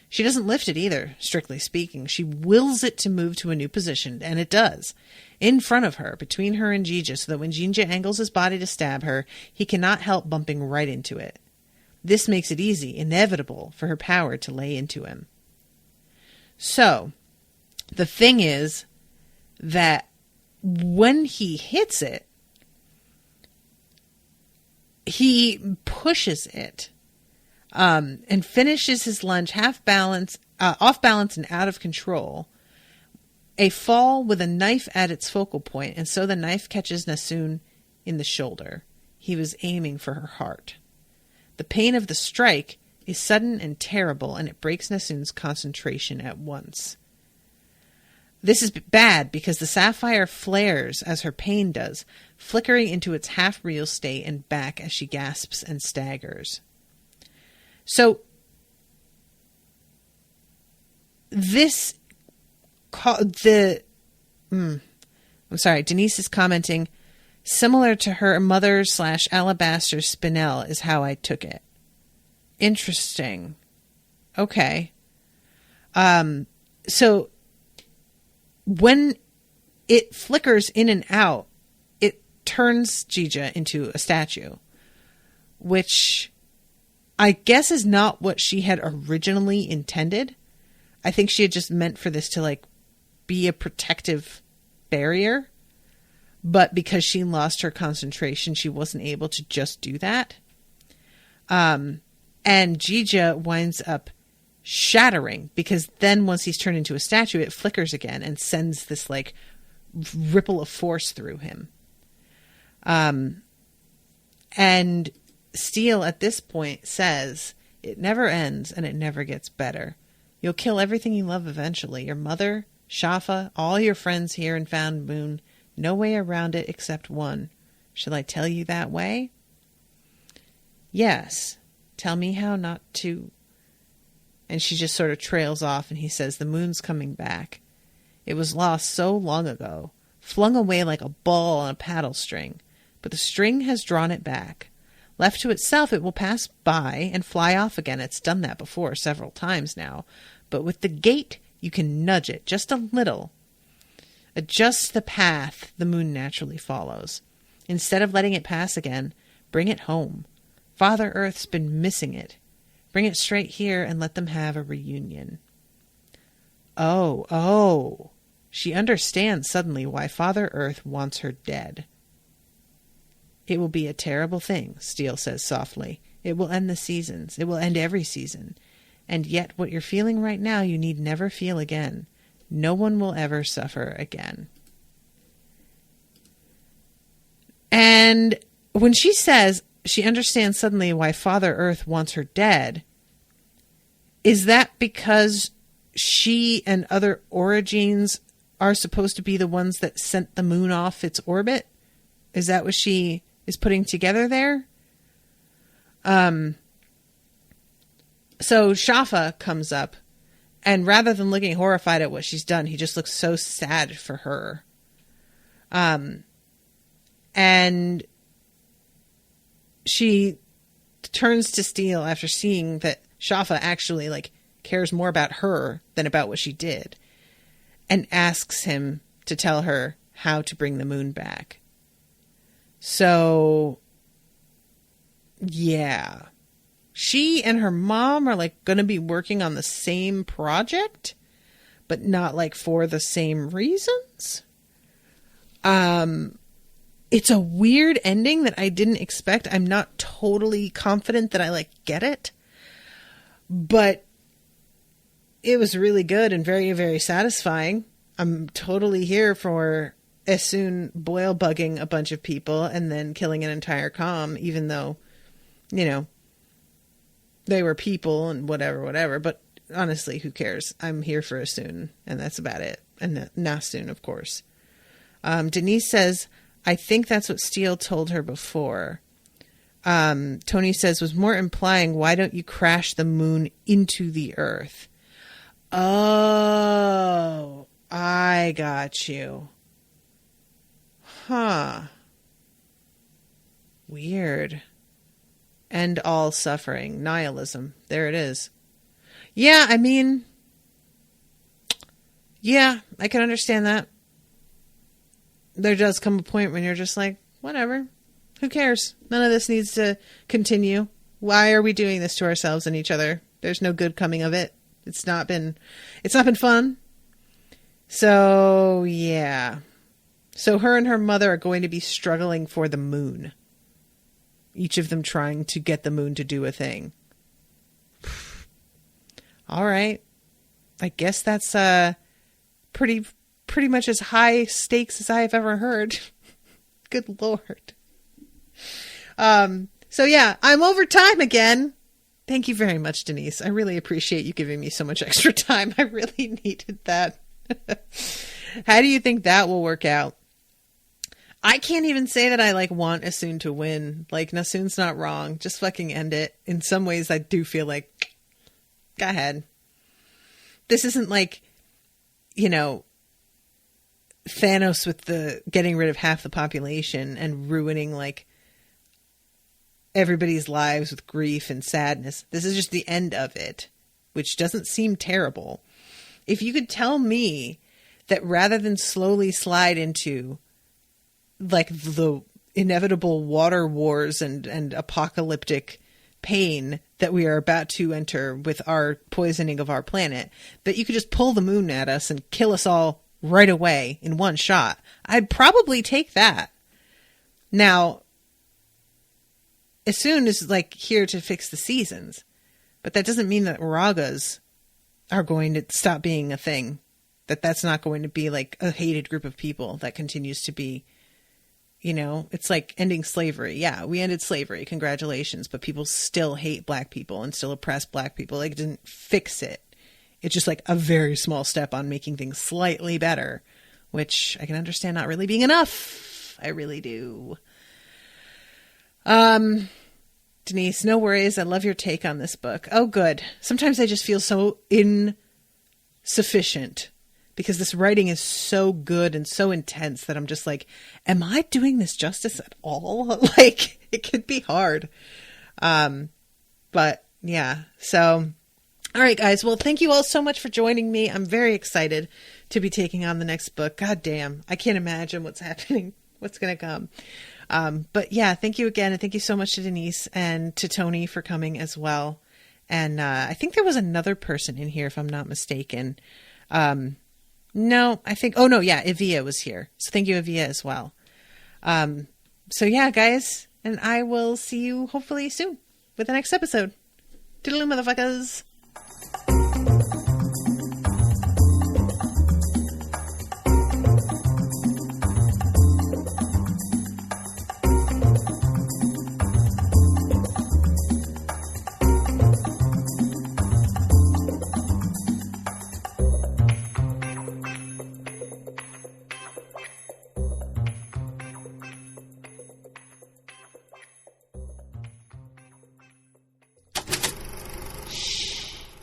She doesn't lift it either, strictly speaking. She wills it to move to a new position, and it does. In front of her, between her and Jija, so that when Jinja angles his body to stab her, he cannot help bumping right into it. This makes it easy, inevitable, for her power to lay into him. So, the thing is that when he hits it, he pushes it and finishes his lunge off balance and out of control. A fall with a knife at its focal point, and so the knife catches Nassun in the shoulder. He was aiming for her heart. The pain of the strike is sudden and terrible, and it breaks Nassun's concentration at once. This is bad because the sapphire flares as her pain does, flickering into its half-real state and back as she gasps and staggers. So, Denise is commenting, similar to her mother / Alabaster spinel is how I took it. Interesting. Okay. So when it flickers in and out, it turns Jija into a statue, which I guess is not what she had originally intended. I think she had just meant for this to be a protective barrier, but because she lost her concentration, she wasn't able to just do that. And Jija winds up shattering, because then once he's turned into a statue, it flickers again and sends this ripple of force through him. And Steele at this point says, it never ends and it never gets better. You'll kill everything you love eventually. Your mother, Shafa, all your friends here in Found Moon. No way around it except one. Shall I tell you that way? Yes. Tell me how not to. And she just sort of trails off, and he says, the moon's coming back. It was lost so long ago, flung away like a ball on a paddle string. but the string has drawn it back. Left to itself, it will pass by and fly off again. It's done that before several times now. But with the gate, you can nudge it just a little. Adjust the path the moon naturally follows. Instead of letting it pass again, bring it home. Father Earth's been missing it. Bring it straight here and let them have a reunion. Oh. She understands suddenly why Father Earth wants her dead. It will be a terrible thing, Steele says softly. It will end the seasons. It will end every season. And yet what you're feeling right now you need never feel again. No one will ever suffer again. And when she says she understands suddenly why Father Earth wants her dead, is that because she and other orogenes are supposed to be the ones that sent the moon off its orbit? Is that what she is putting together there? So Shafa comes up, and rather than looking horrified at what she's done, he just looks so sad for her. And she turns to Steele after seeing that Shafa actually cares more about her than about what she did, and asks him to tell her how to bring the moon back. So, yeah. She and her mom are going to be working on the same project, but not for the same reasons. It's a weird ending that I didn't expect. I'm not totally confident that I get it, but it was really good and very, very satisfying. I'm totally here for Essun boil bugging a bunch of people and then killing an entire comm, even though, they were people and whatever. But honestly, who cares? I'm here for Essun, and that's about it. And Nassun, of course. Denise says, I think that's what Steele told her before. Tony says, was more implying, why don't you crash the moon into the Earth? Oh, I got you. Huh. Weird. End all suffering. Nihilism. There it is. Yeah, I mean, yeah, I can understand that. There does come a point when you're just whatever. Who cares? None of this needs to continue. Why are we doing this to ourselves and each other? There's no good coming of it. It's not been fun. So, yeah. So her and her mother are going to be struggling for the moon. Each of them trying to get the moon to do a thing. All right. I guess that's pretty much as high stakes as I've ever heard. Good Lord. So yeah, I'm over time again. Thank you very much, Denise. I really appreciate you giving me so much extra time. I really needed that. How do you think that will work out? I can't even say that I want Essun to win. Nassun's not wrong. Just fucking end it. In some ways, I do feel go ahead. This isn't Thanos with the getting rid of half the population and ruining everybody's lives with grief and sadness. This is just the end of it, which doesn't seem terrible. If you could tell me that rather than slowly slide into the inevitable water wars and apocalyptic pain that we are about to enter with our poisoning of our planet, that you could just pull the moon at us and kill us all right away in one shot, I'd probably take that. Now, Essun is here to fix the seasons, but that doesn't mean that Ragas are going to stop being a thing. That's not going to be a hated group of people that continues to be. It's like ending slavery. Yeah, we ended slavery. Congratulations. But people still hate black people and still oppress black people. It didn't fix it. It's just a very small step on making things slightly better, which I can understand not really being enough. I really do. Denise, no worries. I love your take on this book. Oh, good. Sometimes I just feel so insufficient because this writing is so good and so intense that I'm just like, am I doing this justice at all? Like, it could be hard. But yeah, so, all right, guys. Well, thank you all so much for joining me. I'm very excited to be taking on the next book. God damn. I can't imagine what's happening, what's going to come. But yeah, thank you again. And thank you so much to Denise and to Tony for coming as well. And, I think there was another person in here, if I'm not mistaken. No, I think, oh no, yeah, Evia was here. So thank you, Evia, as well. So yeah, guys, and I will see you hopefully soon with the next episode. Toodaloo, motherfuckers.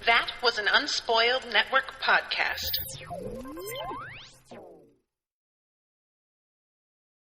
That was an Unspoiled Network podcast.